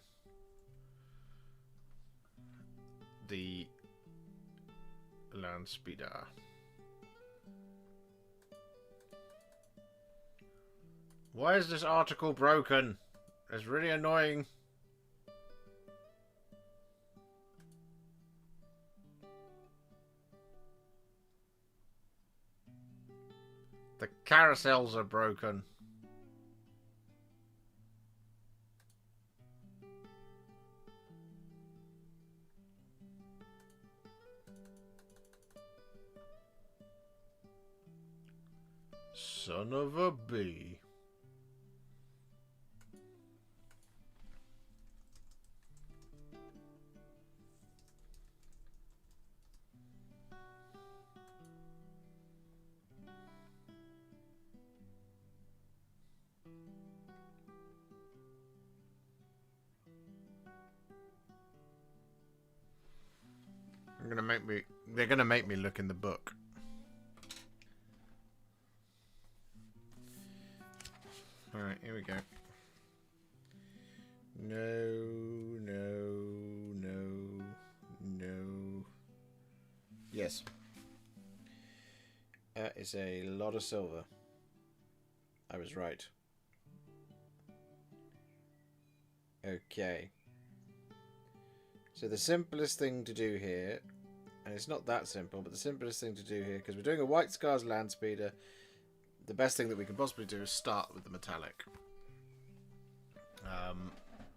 the land speeder. Why is this article broken? It's really annoying. The carousels are broken. Son of a bee. They're gonna make me look in the book. Alright, here we go. No. Yes. That is a lot of silver. I was right. Okay. So the simplest thing to do here, and it's not that simple, but the simplest thing to do here, because we're doing a White Scars land speeder, the best thing that we can possibly do is start with the metallic.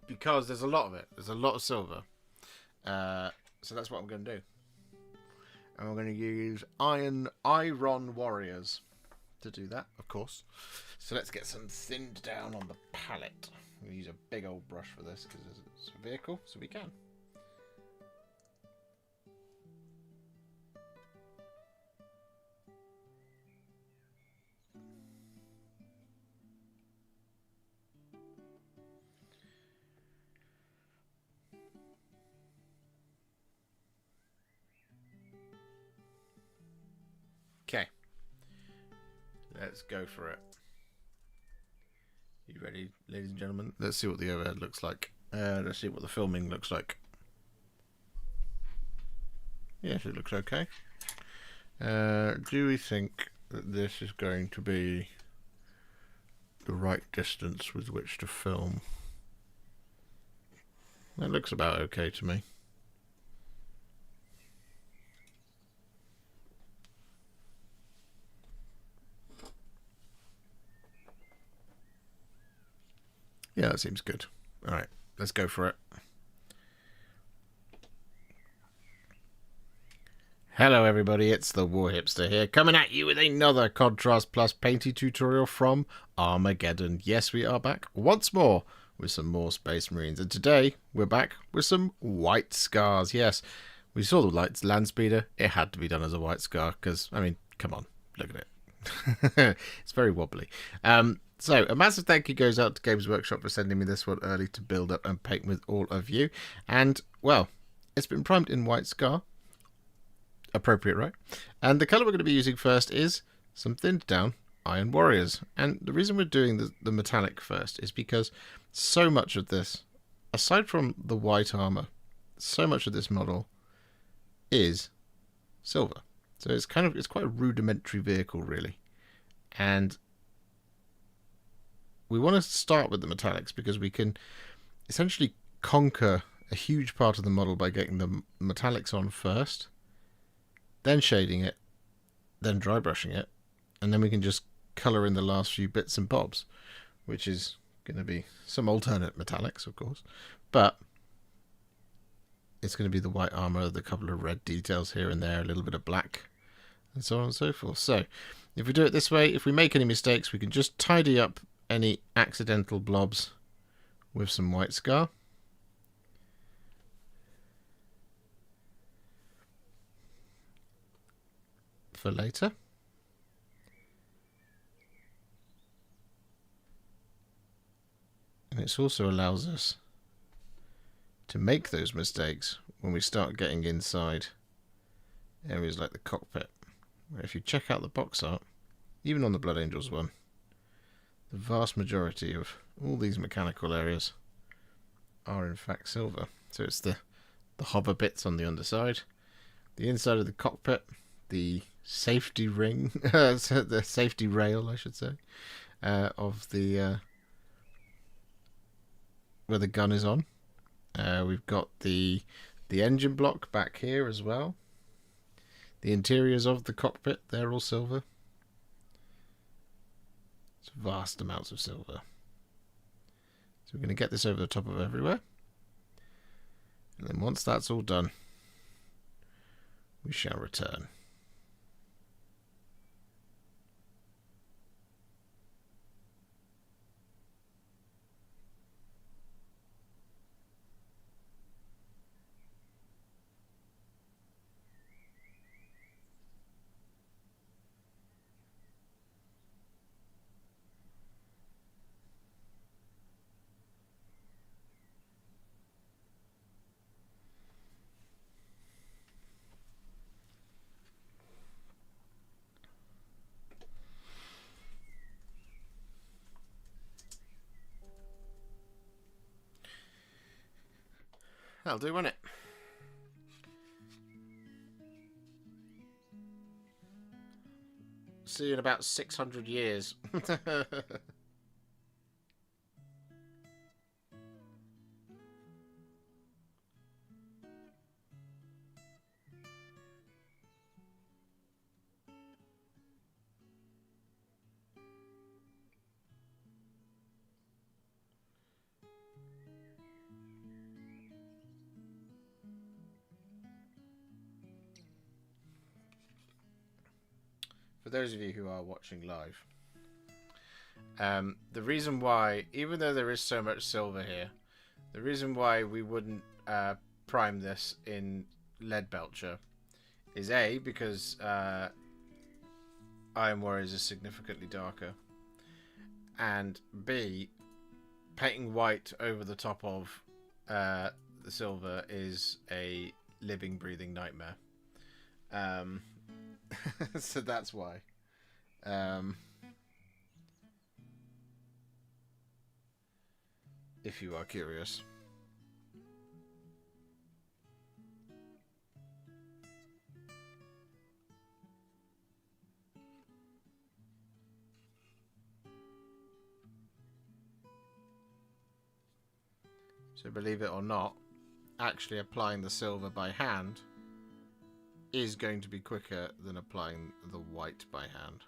Because there's a lot of it. There's a lot of silver. So that's what I'm going to do. And we're going to use Iron Warriors to do that, of course. So let's get some thinned down on the palette. I'm going to use a big old brush for this because it's a vehicle, so we can. Let's go for it. You ready, ladies and gentlemen? Let's see what the overhead looks like. Let's see what the filming looks like. Yes, it looks okay. Do we think that this is going to be the right distance with which to film? That looks about okay to me. Yeah, that seems good. Alright, let's go for it. Hello everybody, it's the Warhipster here, coming at you with another Contrast Plus painting tutorial from Armageddon. Yes, we are back once more with some more Space Marines, and today we're back with some white scars. Yes, we saw the land speeder, it had to be done as a white scar, because, I mean, come on, look at it. It's very wobbly. So, a massive thank you goes out to Games Workshop for sending me this one early to build up and paint with all of you. And, well, it's been primed in white scar. Appropriate, right? And the colour we're going to be using first is some thinned down Iron Warriors. And the reason we're doing the metallic first is because so much of this, aside from the white armour, so much of this model is silver. So it's quite a rudimentary vehicle, really. And we want to start with the metallics because we can essentially conquer a huge part of the model by getting the metallics on first, then shading it, then dry brushing it, and then we can just colour in the last few bits and bobs, which is going to be some alternate metallics, of course, but it's going to be the white armour, the couple of red details here and there, a little bit of black, and so on and so forth. So if we do it this way, if we make any mistakes, we can just tidy up any accidental blobs with some white scar. For later. And it also allows us to make those mistakes when we start getting inside areas like the cockpit, where if you check out the box art, even on the Blood Angels one, the vast majority of all these mechanical areas are in fact silver. So it's the hover bits on the underside, the inside of the cockpit, the safety ring, the safety rail, I should say, of the where the gun is on. We've got the engine block back here as well. The interiors of the cockpit, they're all silver. It's vast amounts of silver. So we're going to get this over the top of everywhere. And then once that's all done, we shall return. That'll do, won't it? See you in about 600 years. For those of you who are watching live, the reason why, even though there is so much silver here, the reason why we wouldn't prime this in lead belcher is A, because Iron Warriors is significantly darker, and B, painting white over the top of the silver is a living, breathing nightmare. So that's why. if you are curious. So believe it or not, actually applying the silver by hand is going to be quicker than applying the white by hand.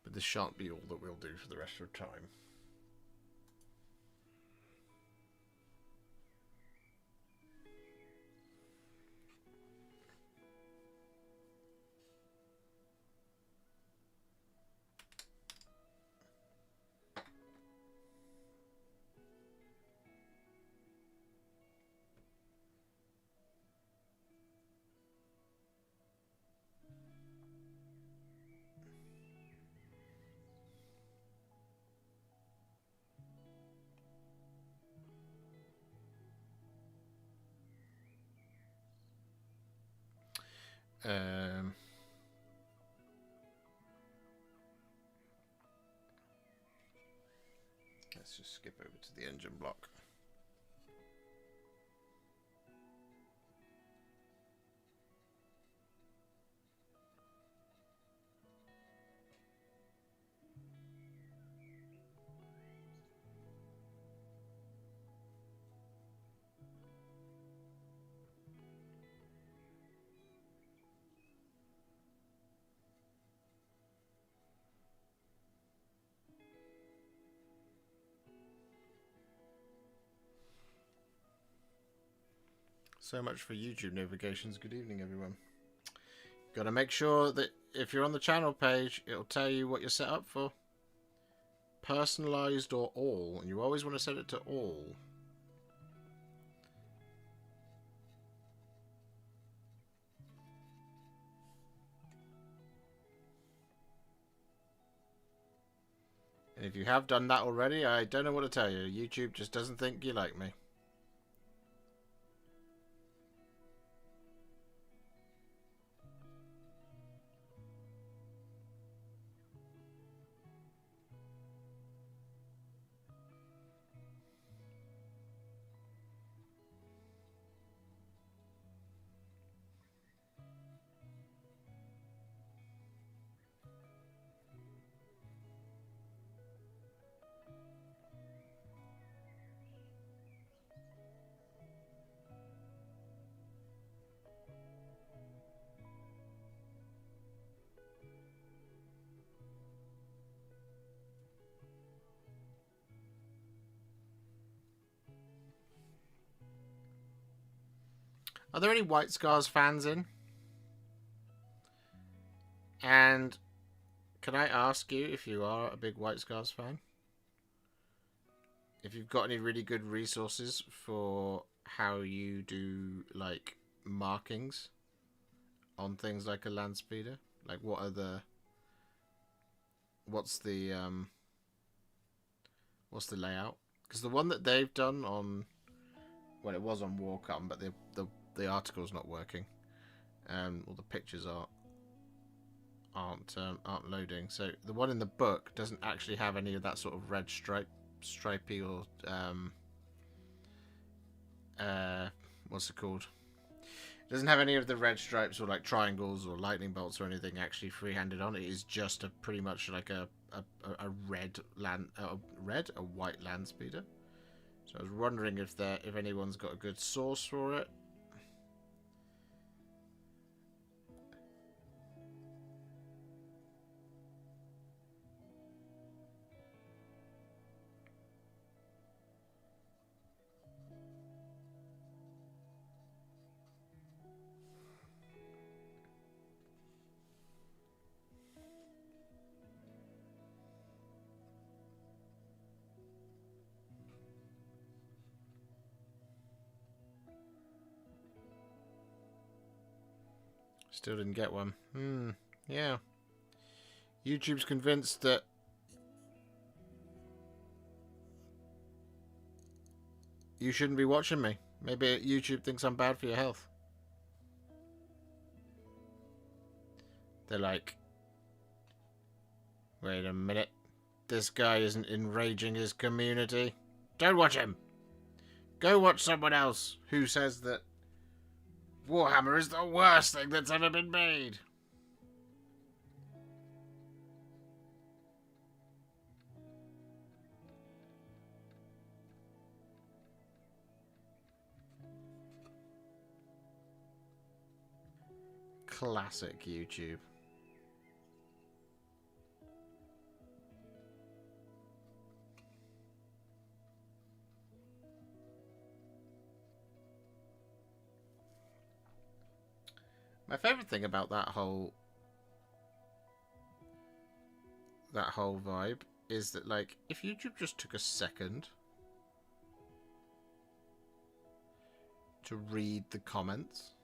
But this shan't be all that we'll do for the rest of the time. Let's just skip over to the engine block. So much for YouTube notifications. Good evening, everyone. Got to make sure that if you're on the channel page, it'll tell you what you're set up for. Personalized or all, and you always want to set it to all. And if you have done that already, I don't know what to tell you. YouTube just doesn't think you like me. Are there any White Scars fans in? And can I ask you, if you are a big White Scars fan, if you've got any really good resources for how you do, like, markings on things like a land speeder? Like, what's the layout? Because the one that they've done on, well, it was on Warcom, but the article's not working, or the pictures aren't loading. So the one in the book doesn't actually have any of that sort of red stripy or what's it called? It Doesn't have any of the red stripes or like triangles or lightning bolts or anything actually free-handed on. It is just a pretty much like a white land speeder. So I was wondering if anyone's got a good source for it. Still didn't get one. Yeah. YouTube's convinced that you shouldn't be watching me. Maybe YouTube thinks I'm bad for your health. They're like, wait a minute. This guy isn't enraging his community. Don't watch him. Go watch someone else who says that Warhammer is the worst thing that's ever been made. Classic YouTube. My favourite thing about that whole vibe is that, like, if YouTube just took a second to read the comments,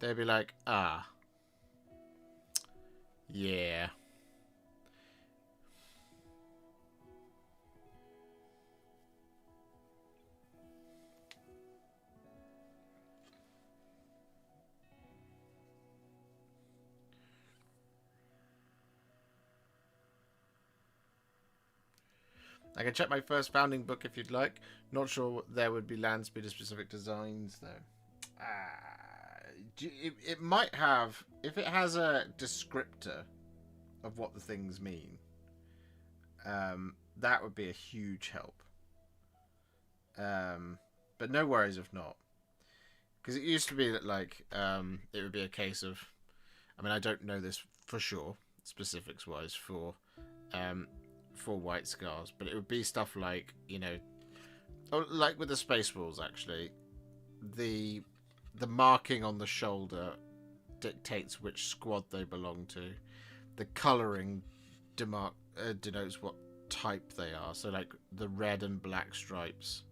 they'd be like, ah, yeah. I can check my first founding book if you'd like. Not sure there would be land speeder specific designs though. It might have, if it has a descriptor of what the things mean. That would be a huge help. But no worries if not, because it used to be that like it would be a case of, I mean I don't know this for sure specifics wise for White Scars, but it would be stuff like, you know, like with the Space Wolves actually, the marking on the shoulder dictates which squad they belong to. The colouring denotes what type they are. So like the red and black stripes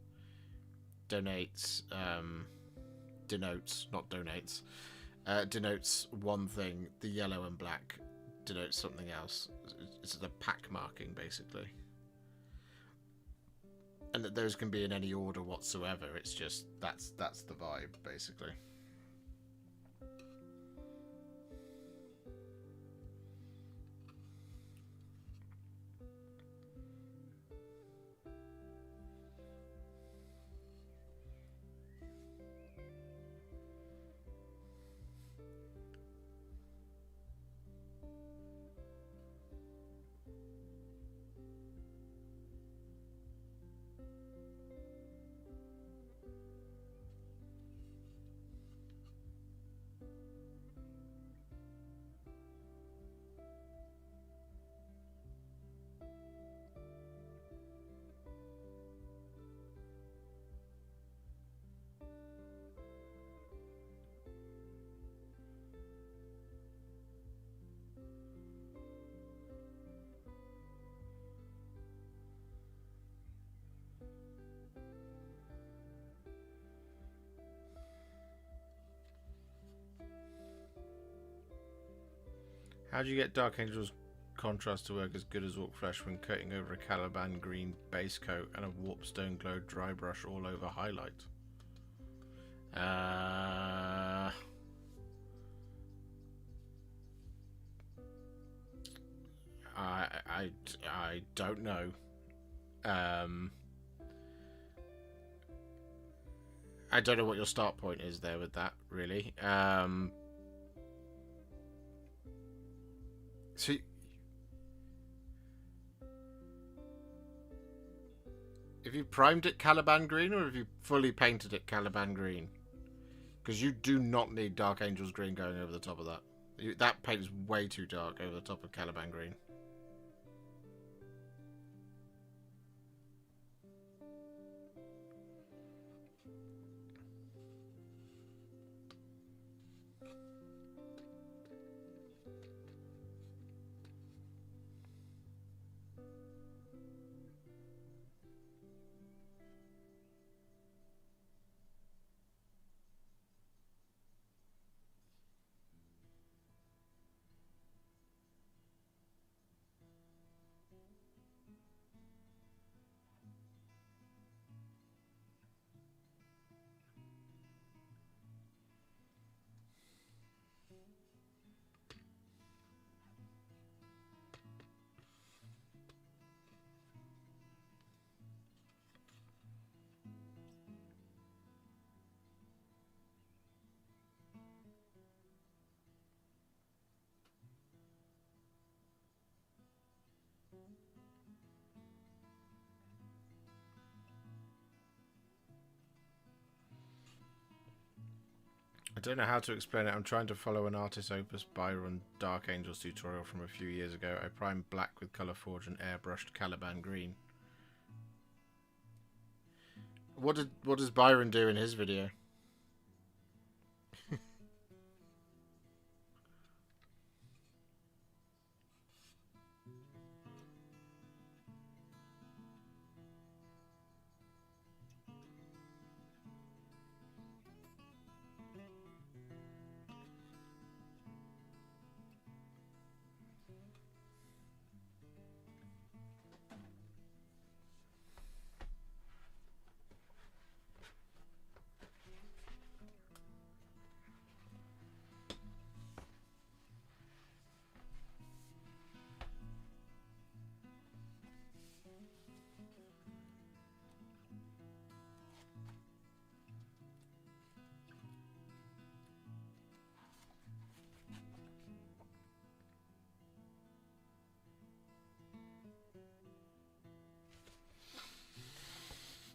denotes one thing. The yellow and black denotes something else. It's the pack marking basically, and that those can be in any order whatsoever. It's just that's the vibe basically. How do you get Dark Angel's contrast to work as good as Orc Flesh when coating over a Caliban green base coat and a Warpstone Glow dry brush all over highlight? I don't know. I don't know what your start point is there with that, really. So have you primed it Caliban green, or have you fully painted it Caliban green? Because you do not need Dark Angels green going over the top of that. That paint is way too dark over the top of Caliban green. I don't know how to explain it. I'm trying to follow an Artist Opus Byron Dark Angels tutorial from a few years ago. I primed black with Colour Forge and airbrushed Caliban green. What does Byron do in his video?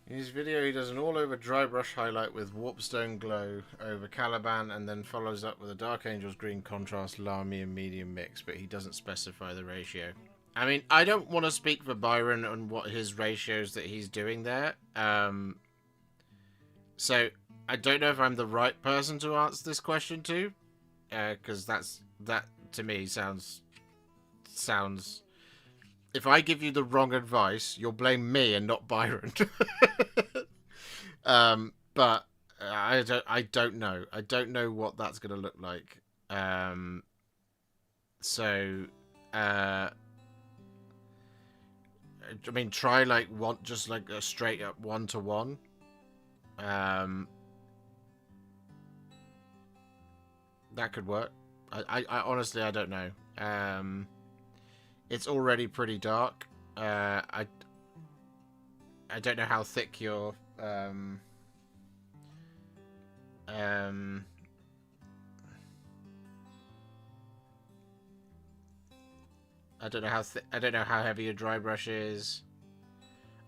In his video, he does an all-over dry brush highlight with Warpstone Glow over Caliban, and then follows up with a Dark Angels green contrast, Lamy and medium mix, but he doesn't specify the ratio. I mean, I don't want to speak for Byron on what his ratios that he's doing there. So I don't know if I'm the right person to answer this question to, because that to me sounds. If I give you the wrong advice, you'll blame me and not Byron. But I don't know. I don't know what that's going to look like. So I mean, try like just like a straight up 1-to-1. That could work. I honestly I don't know. It's already pretty dark. I don't know how thick your I don't know how heavy your dry brush is.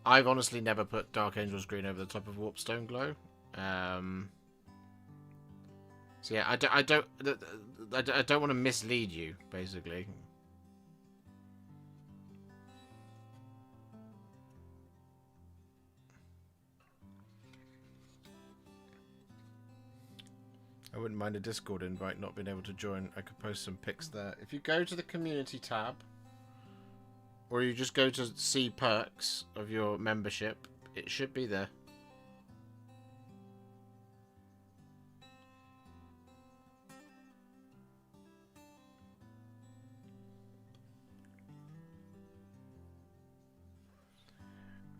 I've honestly never put Dark Angels green over the top of Warpstone Glow. So yeah, I don't want to mislead you, basically. I wouldn't mind a Discord invite, not being able to join. I could post some pics there. If you go to the community tab, or you just go to see perks of your membership, it should be there.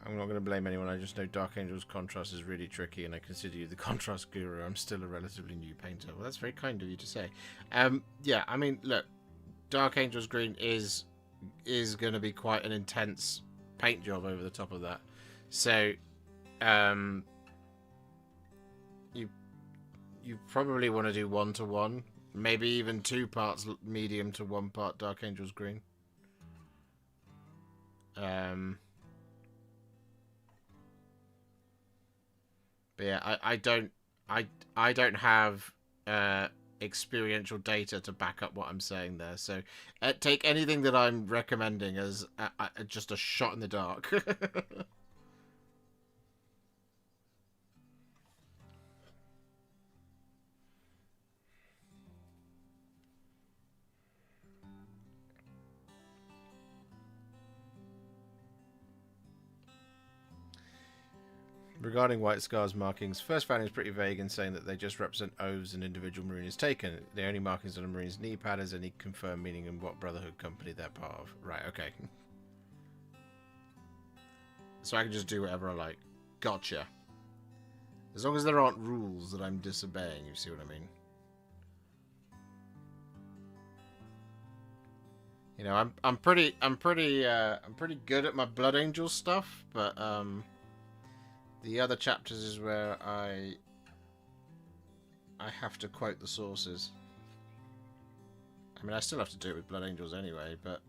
I'm not going to blame anyone. I just know Dark Angels contrast is really tricky, and I consider you the contrast guru. I'm still a relatively new painter. Well, that's very kind of you to say. Yeah, I mean, look, Dark Angels green is going to be quite an intense paint job over the top of that. So, you probably want to do 1-to-1, maybe even 2 parts medium to 1 part Dark Angels green. But yeah, I don't have experiential data to back up what I'm saying there. So take anything that I'm recommending as just a shot in the dark. Regarding White Scar's markings, first founding is pretty vague in saying that they just represent oaths an individual Marine is taken. The only markings on a Marine's knee pad is any confirmed meaning in what Brotherhood company they're part of. Right, okay. So I can just do whatever I like. Gotcha. As long as there aren't rules that I'm disobeying, you see what I mean? You know, I'm pretty good at my Blood Angel stuff, but the other chapters is where I have to quote the sources. I mean, I still have to do it with Blood Angels anyway, but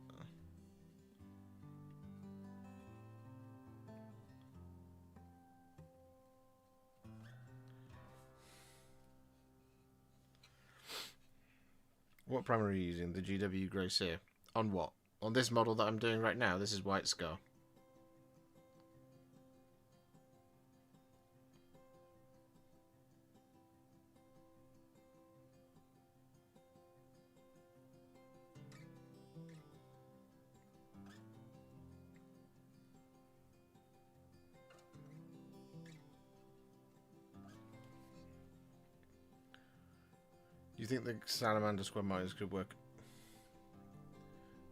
what primer are you using? The GW Grace here. On what? On this model that I'm doing right now. This is White Scar. Do you think the Salamander Squad Miners could work?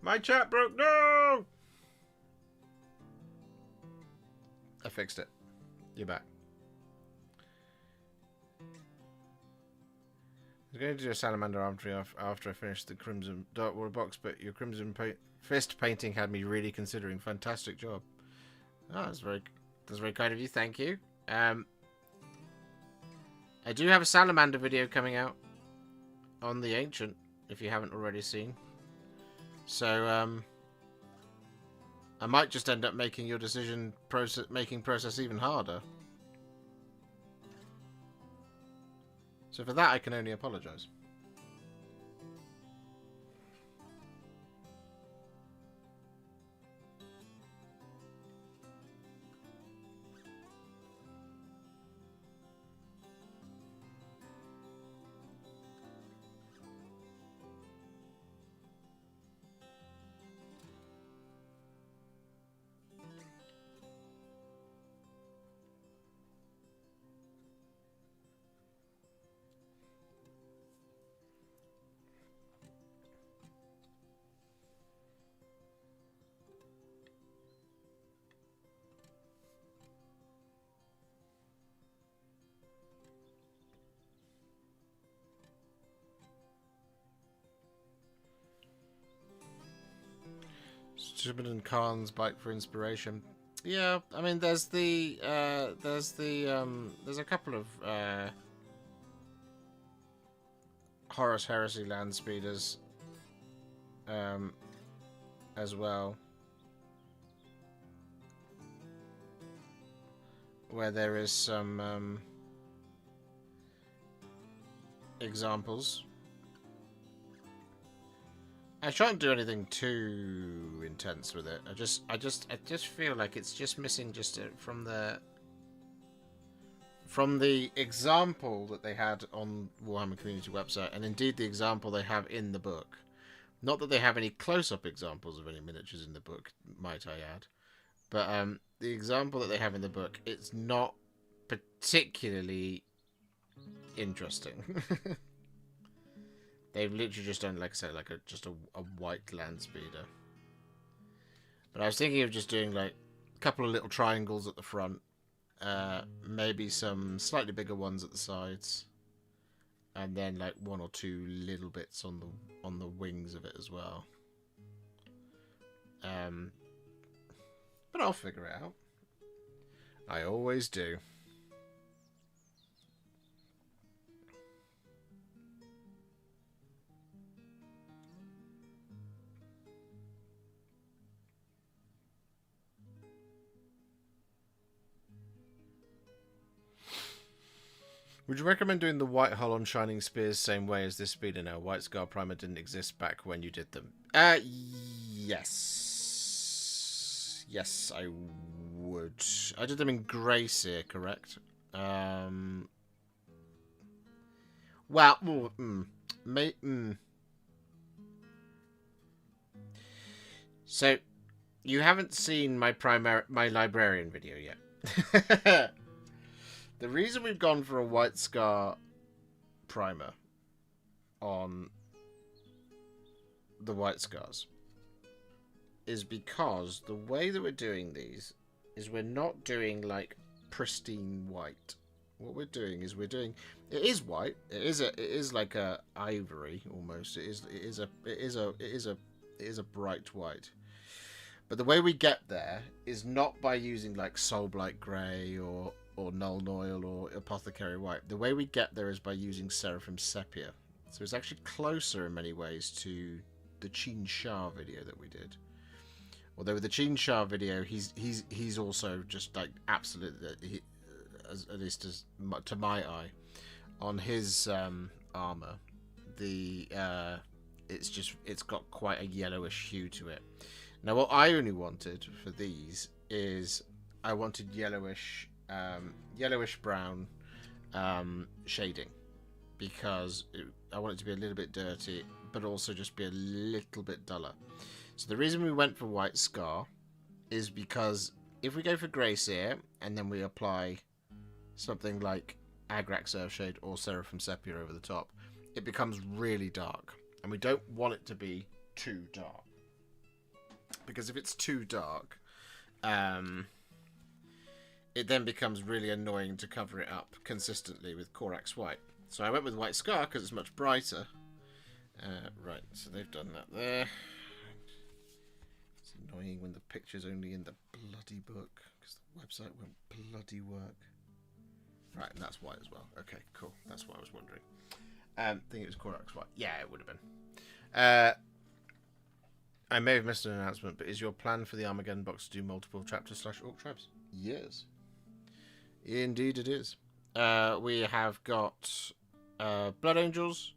My chat broke. No! I fixed it. You're back. I was going to do a Salamander armory after I finished the Crimson Dark Water box, but your Crimson Fist painting had me really considering. Fantastic job. Oh, that's very kind of you. Thank you. I do have a Salamander video coming out on the Ancient, if you haven't already seen. So, I might just end up making your decision process even harder. So for that, I can only apologise. Stupid and Khan's bike for inspiration. Yeah, I mean, there's a couple of Horus Heresy land speeders as well, where there is some examples. I shan't do anything too intense with it. I just feel like it's just missing from the example that they had on Warhammer Community website, and indeed the example they have in the book. Not that they have any close-up examples of any miniatures in the book, might I add, but the example that they have in the book, it's not particularly interesting. They've literally just done, like I said, like just a white land speeder. But I was thinking of just doing like a couple of little triangles at the front, maybe some slightly bigger ones at the sides, and then like 1 or 2 little bits on the wings of it as well. But I'll figure it out. I always do. Would you recommend doing the white hull on Shining Spears same way as this speeder now? White Scar Primer didn't exist back when you did them. Yes. Yes, I would. I did them in Grey Seer, correct? Well, So, you haven't seen my librarian video yet. The reason we've gone for a White Scar primer on the White Scars is because the way that we're doing these is we're not doing like pristine white. What we're doing is it is white. It is like a ivory almost. It is a bright white. But the way we get there is not by using like Soulblight Grey or Null Noil or Apothecary White. The way we get there is by using Seraphim Sepia. So it's actually closer in many ways to the Chin Shah video that we did. Although with the Chin Shah video, he's also just like absolutely, at least to my eye, on his armor, it's got quite a yellowish hue to it. Now, what I only wanted for these is I wanted yellowish brown shading, because I want it to be a little bit dirty, but also just be a little bit duller. So the reason we went for White Scar is because if we go for Grey Seer and then we apply something like Agrax Earthshade or Seraphim Sepia over the top, it becomes really dark, and we don't want it to be too dark. Because if it's too dark, it then becomes really annoying to cover it up consistently with Corax White. So I went with White Scar because it's much brighter. Right, so they've done that there. It's annoying when the picture's only in the bloody book, because the website won't bloody work. Right, and that's white as well. Okay, cool. That's what I was wondering. I think it was Corax White. Yeah, it would have been. I may have missed an announcement, but is your plan for the Armageddon box to do multiple chapters/orc tribes? Yes. Indeed it is. We have got Blood Angels,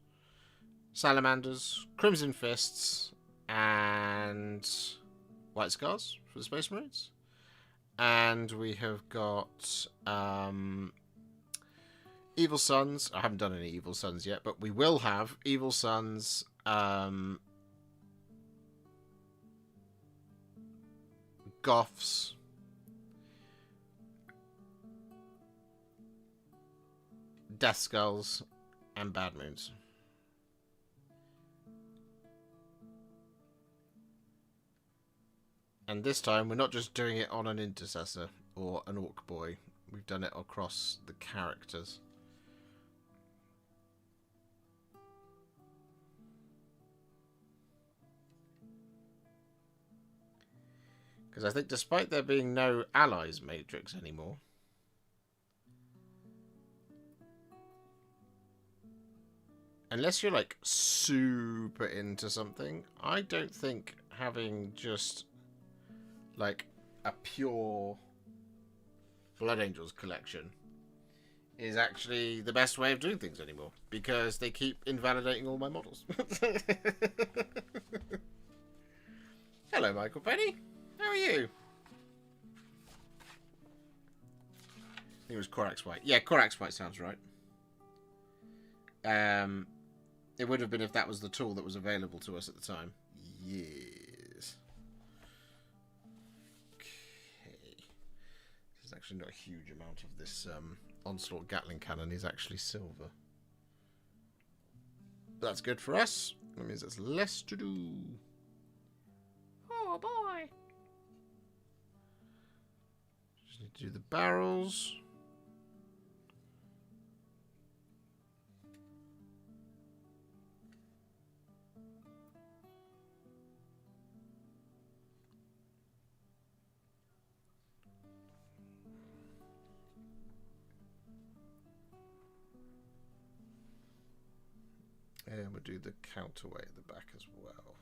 Salamanders, Crimson Fists, and White Scars for the Space Marines. And we have got Evil Sons. I haven't done any Evil Sons yet, but we will have Evil Sons, Goths, Death Skulls, and Bad Moons. And this time we're not just doing it on an Intercessor or an Orc Boy. We've done it across the characters. Because I think despite there being no allies matrix anymore, unless you're like super into something, I don't think having just like a pure Blood Angels collection is actually the best way of doing things anymore, because they keep invalidating all my models. Hello, Michael Penny. How are you? I think it was Corax White. Yeah, Corax White sounds right. It would have been if that was the tool that was available to us at the time. Yes. Okay. There's actually not a huge amount of this Onslaught Gatling cannon is actually silver. That's good for us. That means there's less to do. Oh boy. Just need to do the barrels. And we'll do the counterweight at the back as well.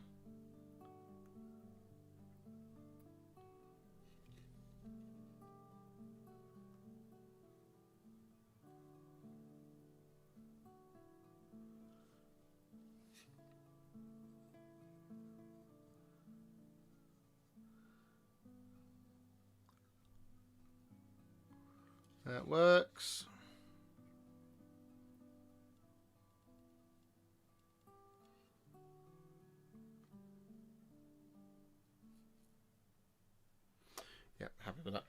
That works. Yep, happy with that.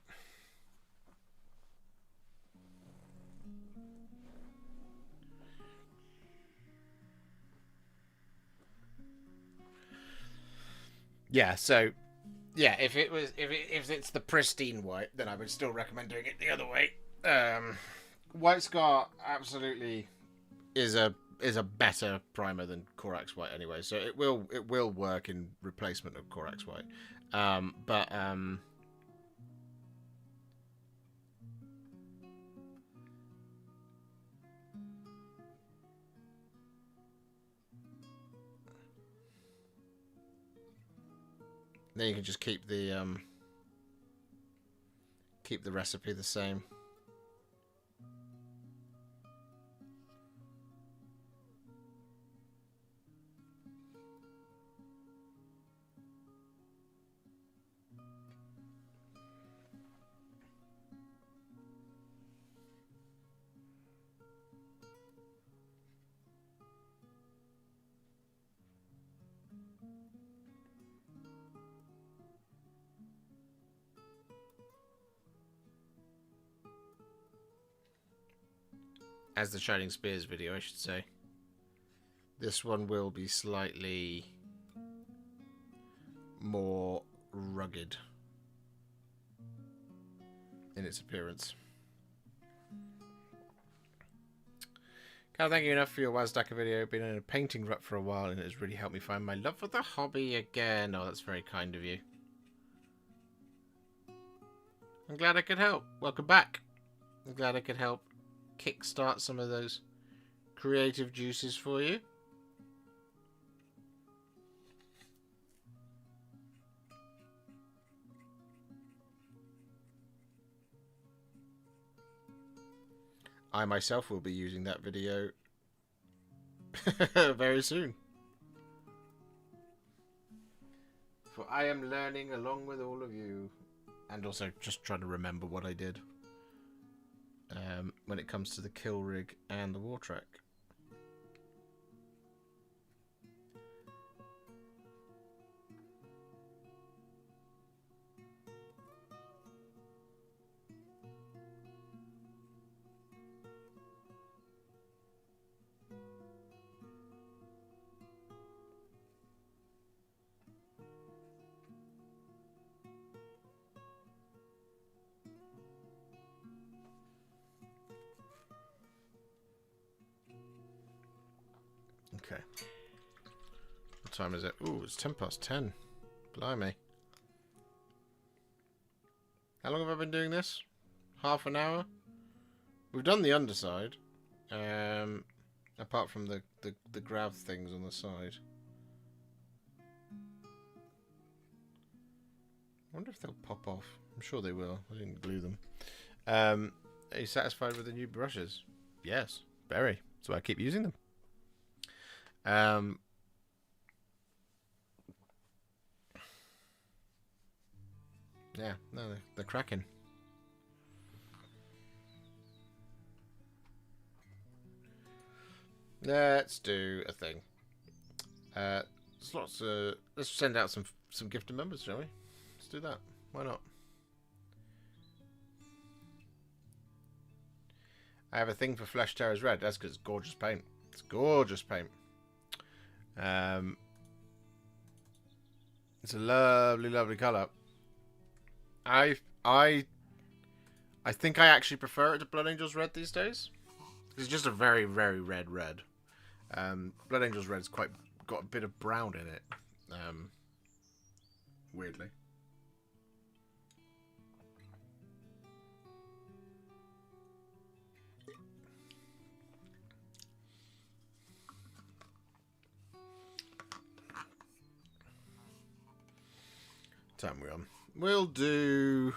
Yeah, so yeah, if it's the pristine white, then I would still recommend doing it the other way. White Scar absolutely is a better primer than Corax White anyway, so it will work in replacement of Corax White. But then you can just keep the recipe the same. As the Shining Spears video, I should say. This one will be slightly more rugged in its appearance. Can't thank you enough for your Wazdaka video. Been in a painting rut for a while and it has really helped me find my love for the hobby again. Oh, that's very kind of you. I'm glad I could help. Welcome back. I'm glad I could help kickstart some of those creative juices for you. I myself will be using that video very soon. For I am learning along with all of you. And also just trying to remember what I did. When it comes to the kill rig and the war track. Okay. What time is it? Ooh, it's 10:10. Blimey. How long have I been doing this? Half an hour? We've done the underside. Apart from the grav things on the side. I wonder if they'll pop off. I'm sure they will. I didn't glue them. Are you satisfied with the new brushes? Yes, very. So I keep using them. Yeah, no, they're cracking. Let's do a thing. Let's send out some gifted members, shall we? Let's do that. Why not? I have a thing for Flesh Terror's Red. That's because it's gorgeous paint. It's gorgeous paint. It's a lovely, lovely colour. I think I actually prefer it to Blood Angels Red these days. It's just a very, very red. Blood Angels Red's got a bit of brown in it. Weirdly. Time we're on. We'll do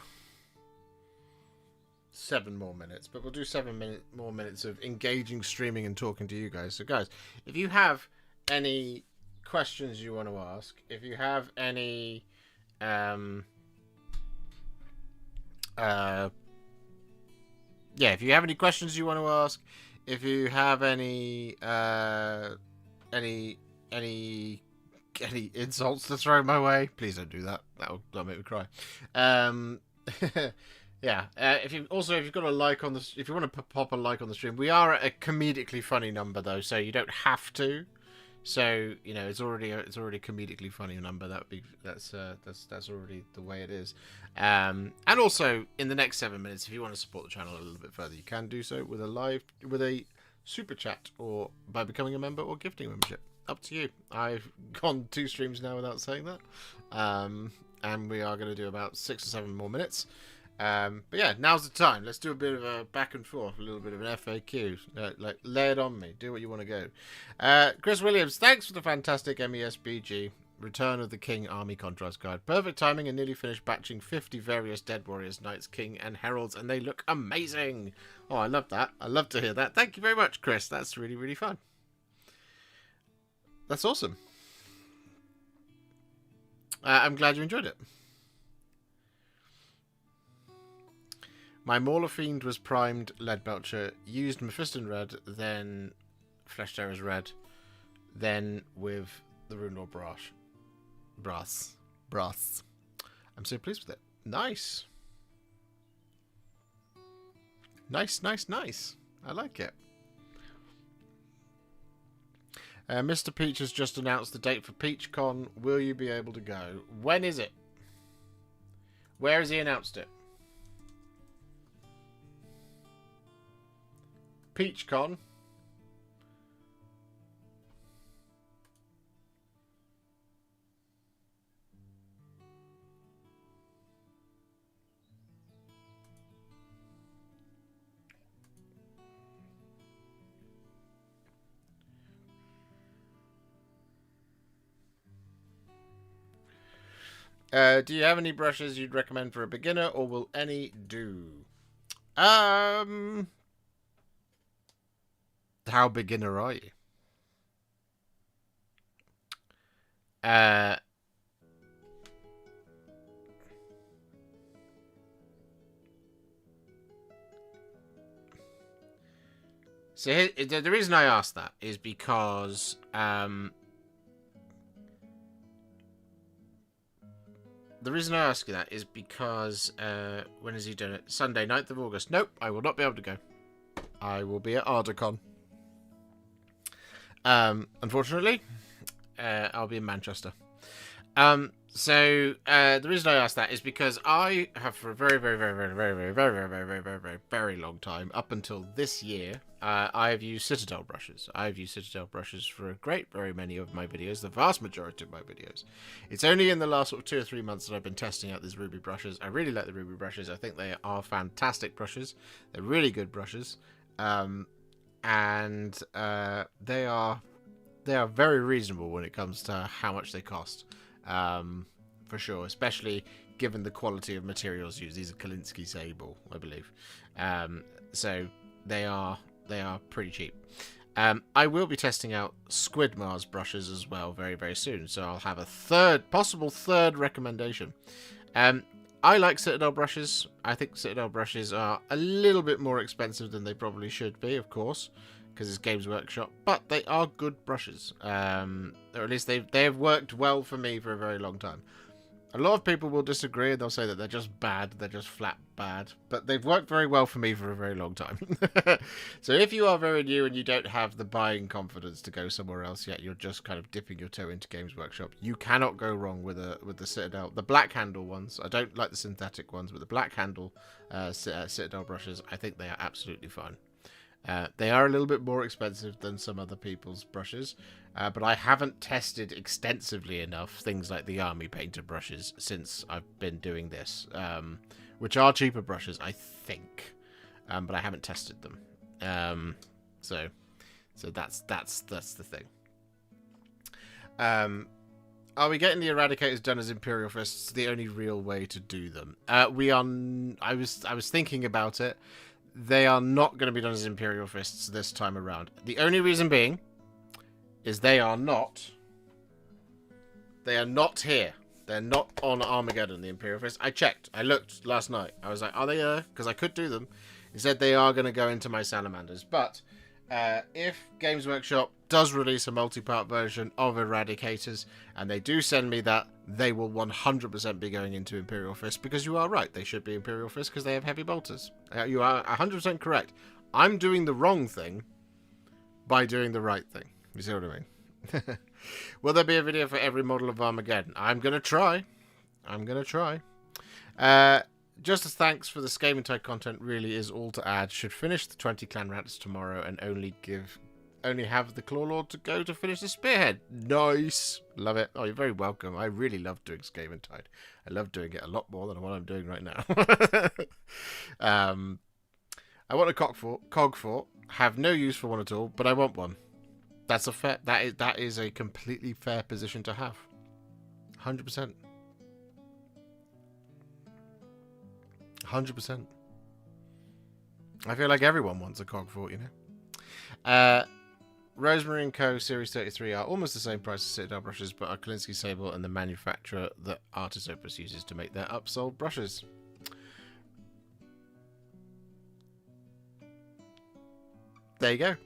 7 more minutes, but we'll do 7 more minutes of engaging streaming and talking to you guys. So guys, if you have any questions you want to ask, if you have any yeah, if you have any questions you want to ask, if you have any any any insults to throw my way, please don't do that. That'll make me cry. Yeah. If you've got a like on the, if you want to pop a like on the stream, we are at a comedically funny number though, so you don't have to. So it's already a comedically funny number. That's already the way it is. And also in the next 7 minutes, if you want to support the channel a little bit further, you can do so with a super chat or by becoming a member or gifting membership. Up to you. I've gone 2 streams now without saying that, and we are going to do about 6 or 7 more minutes. But yeah, now's the time. Let's do a bit of a back and forth, a little bit of an FAQ. Like, lay it on me. Do what you want to go. Chris Williams, thanks for the fantastic MESBG. Return of the King Army Contrast Guide. Perfect timing and nearly finished batching 50 various Dead Warriors, Knights, King, and Heralds, and they look amazing. Oh, I love that. I love to hear that. Thank you very much, Chris. That's really, really fun. That's awesome. I'm glad you enjoyed it. My Mauler Fiend was primed Lead Belcher, used Mephiston Red, then Flesh Terrors Red, then with the Runelord Brass. I'm so pleased with it. Nice. Nice. I like it. Mr. Peach has just announced the date for PeachCon. Will you be able to go? When is it? Where has he announced it? PeachCon. Do you have any brushes you'd recommend for a beginner, or will any do? How beginner are you? So the reason I asked that is because when is he doing it? Sunday, 9th of August. Nope, I will not be able to go. I will be at Ardacon. Unfortunately, I'll be in Manchester. So the reason I asked that is because I have for a very, very, very, very, very, very, very, very, very, very, very, very long time, up until this year, I have used Citadel brushes. I have used Citadel brushes for a very many of my videos, the vast majority of my videos. It's only in the last sort of 2 or 3 months that I've been testing out these Ruby brushes. I really like the Ruby brushes. I think they are fantastic brushes. They're really good brushes. And they are very reasonable when it comes to how much they cost. For sure, especially given the quality of materials used. These are Kalinsky Sable, I believe. So they are pretty cheap. I will be testing out Sigmar's brushes as well very soon, so I'll have a possible third recommendation. I like Citadel brushes. I think Citadel brushes are a little bit more expensive than they probably should be, of course, because it's Games Workshop, but they are good brushes. Or at least they have worked well for me for a very long time. A lot of people will disagree and they'll say that they're just bad, they're just flat bad, but they've worked very well for me for a very long time. So if you are very new and you don't have the buying confidence to go somewhere else yet, you're just kind of dipping your toe into Games Workshop, you cannot go wrong with the Citadel. The black handle ones, I don't like the synthetic ones, but the black handle Citadel brushes, I think they are absolutely fine. They are a little bit more expensive than some other people's brushes, but I haven't tested extensively enough things like the Army Painter brushes since I've been doing this, which are cheaper brushes, I think, but I haven't tested them. So that's the thing. Are we getting the Eradicators done as Imperial Fists? The only real way to do them. I was thinking about it. They are not going to be done as Imperial Fists this time around. The only reason being is they are not here. They're not on Armageddon, the Imperial Fists. I checked. I looked last night. I was like, are they there? Because I could do them Instead, they are going to go into my salamanders. But if Games Workshop does release a multi-part version of Eradicators, and they do send me that, they will 100% be going into Imperial Fist, because you are right, they should be Imperial Fist because they have heavy bolters. You are 100% correct. I'm doing the wrong thing by doing the right thing. You see what I mean? Will there be a video for every model of Armageddon? I'm going to try. Just as thanks for the Skaven-Tide content really is all to add. Should finish the 20 clan rats tomorrow and only have the Claw Lord to go to finish the Spearhead. Nice. Love it. Oh, you're very welcome. I really love doing Skaven-Tide. I love doing it a lot more than what I'm doing right now. I want a cog fort. Have no use for one at all, but I want one. That's a fair. That is a completely fair position to have. 100%. 100%. I feel like everyone wants a cog fort, you know. Rosemary & Co. Series 33 are almost the same price as Citadel brushes, but are Kalinsky Sable and the manufacturer that Artis Opus uses to make their upsold brushes. There you go.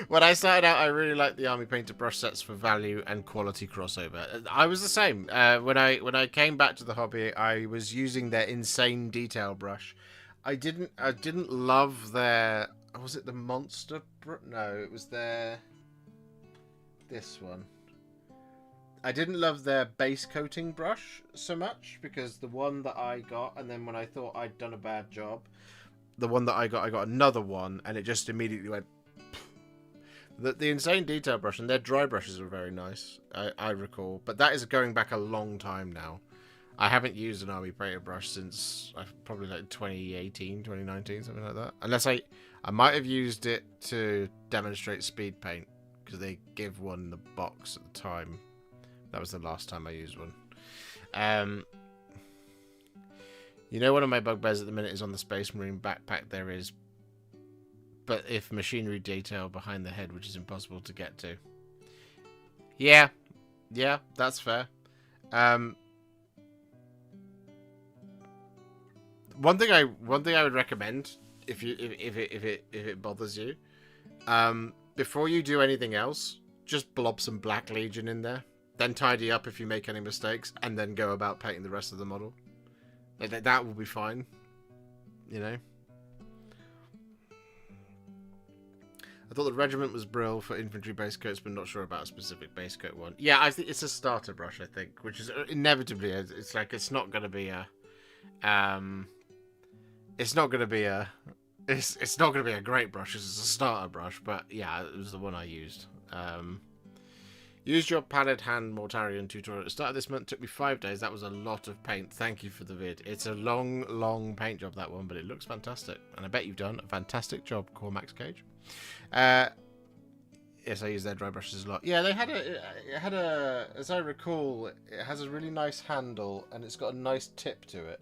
When I started out, I really liked the Army Painter brush sets for value and quality crossover. I was the same. When I came back to the hobby, I was using their insane detail brush. I didn't love their... Was it the monster? No, it was their... This one. I didn't love their base coating brush so much, because the one that I got, and then when I thought I'd done a bad job, the one that I got another one, and it just immediately went... The insane detail brush, and their dry brushes were very nice, I recall. But that is going back a long time now. I haven't used an Army Painter brush since probably like 2018, 2019, something like that. Unless I might have used it to demonstrate speed paint, because they give one in the box at the time. That was the last time I used one. You know, one of my bugbears at the minute is on the Space Marine backpack. There is, but if machinery detail behind the head, which is impossible to get to. Yeah, that's fair. One thing I would recommend, if it bothers you, before you do anything else, just blob some Black Legion in there, then tidy up if you make any mistakes, and then go about painting the rest of the model. That will be fine, you know. I thought the regiment was brill for infantry base coats, but not sure about a specific base coat one. Yeah, I think it's a starter brush, I think, which is inevitably, it's like, it's not going to be a great brush. It's a starter brush, but yeah, it was the one I used. Used your padded hand Mortarion tutorial at the start of this month. Took me 5 days. That was a lot of paint. Thank you for the vid. It's a long paint job, that one, but it looks fantastic. And I bet you've done a fantastic job, Cormax Cage. Yes, I use their dry brushes a lot. Yeah, it had a, as I recall, it has a really nice handle, and it's got a nice tip to it.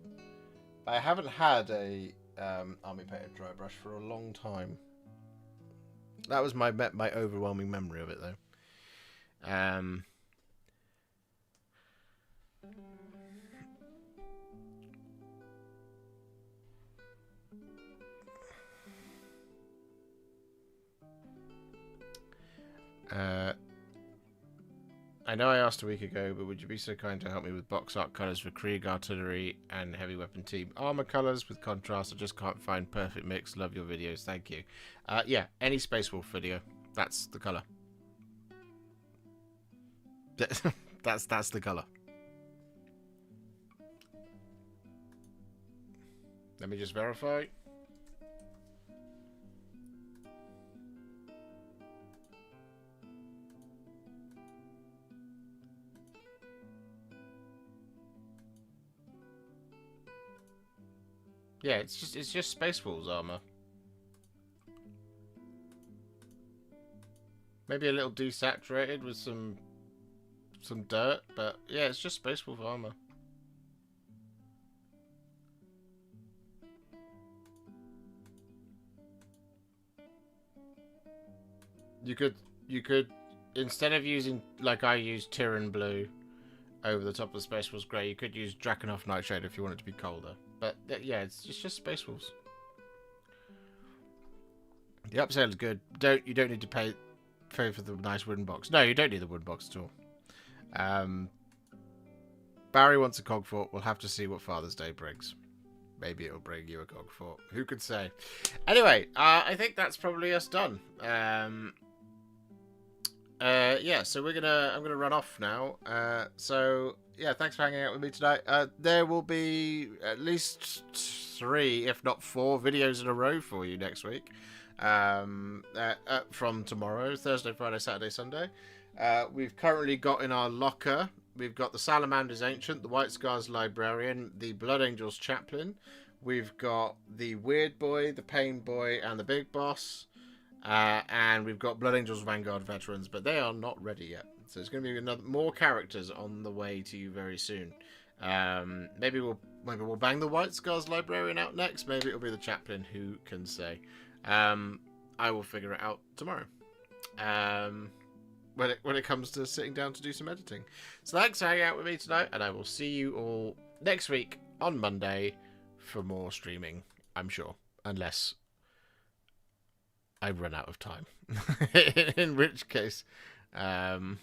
I haven't had a Army Painted dry brush for a long time. That was my overwhelming memory of it, though. I know I asked a week ago, but would you be so kind to help me with box art colours for Krieg Artillery and Heavy Weapon Team armour colours with contrast? I just can't find perfect mix. Love your videos. Thank you. Yeah, any Space Wolf video. That's the colour. That's the colour. Let me just verify. Yeah, it's just Space Wolves armor. Maybe a little desaturated with some dirt, but yeah, it's just Space Wolf armor. You could instead of using, like I use, Tyrann blue over the top of the Space Wolves grey, you could use Drakenhof Nightshade if you want it to be colder. But yeah, it's just Space Wolves. The upsell is good. You don't need to pay for the nice wooden box. No, you don't need the wooden box at all. Barry wants a cog fort. We'll have to see what Father's Day brings. Maybe it'll bring you a cog fort. Who could say? Anyway, I think that's probably us done. Yeah, so I'm gonna run off now. So yeah, thanks for hanging out with me tonight. There will be at least 3, if not 4, videos in a row for you next week. From tomorrow, Thursday, Friday, Saturday, Sunday. We've currently got in our locker. We've got the Salamander's Ancient, the White Scars Librarian, the Blood Angels Chaplain. We've got the Weird Boy, the Pain Boy, and the Big Boss. And we've got Blood Angels Vanguard Veterans, but they are not ready yet. So there's going to be more characters on the way to you very soon. Maybe we'll bang the White Scars Librarian out next. Maybe it'll be the Chaplain. Who can say? I will figure it out tomorrow. When it comes to sitting down to do some editing. So thanks for hanging out with me tonight, and I will see you all next week on Monday for more streaming, I'm sure. Unless I run out of time. In which case, so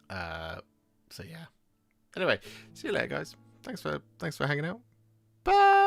yeah. Anyway, see you later, guys. Thanks for hanging out. Bye.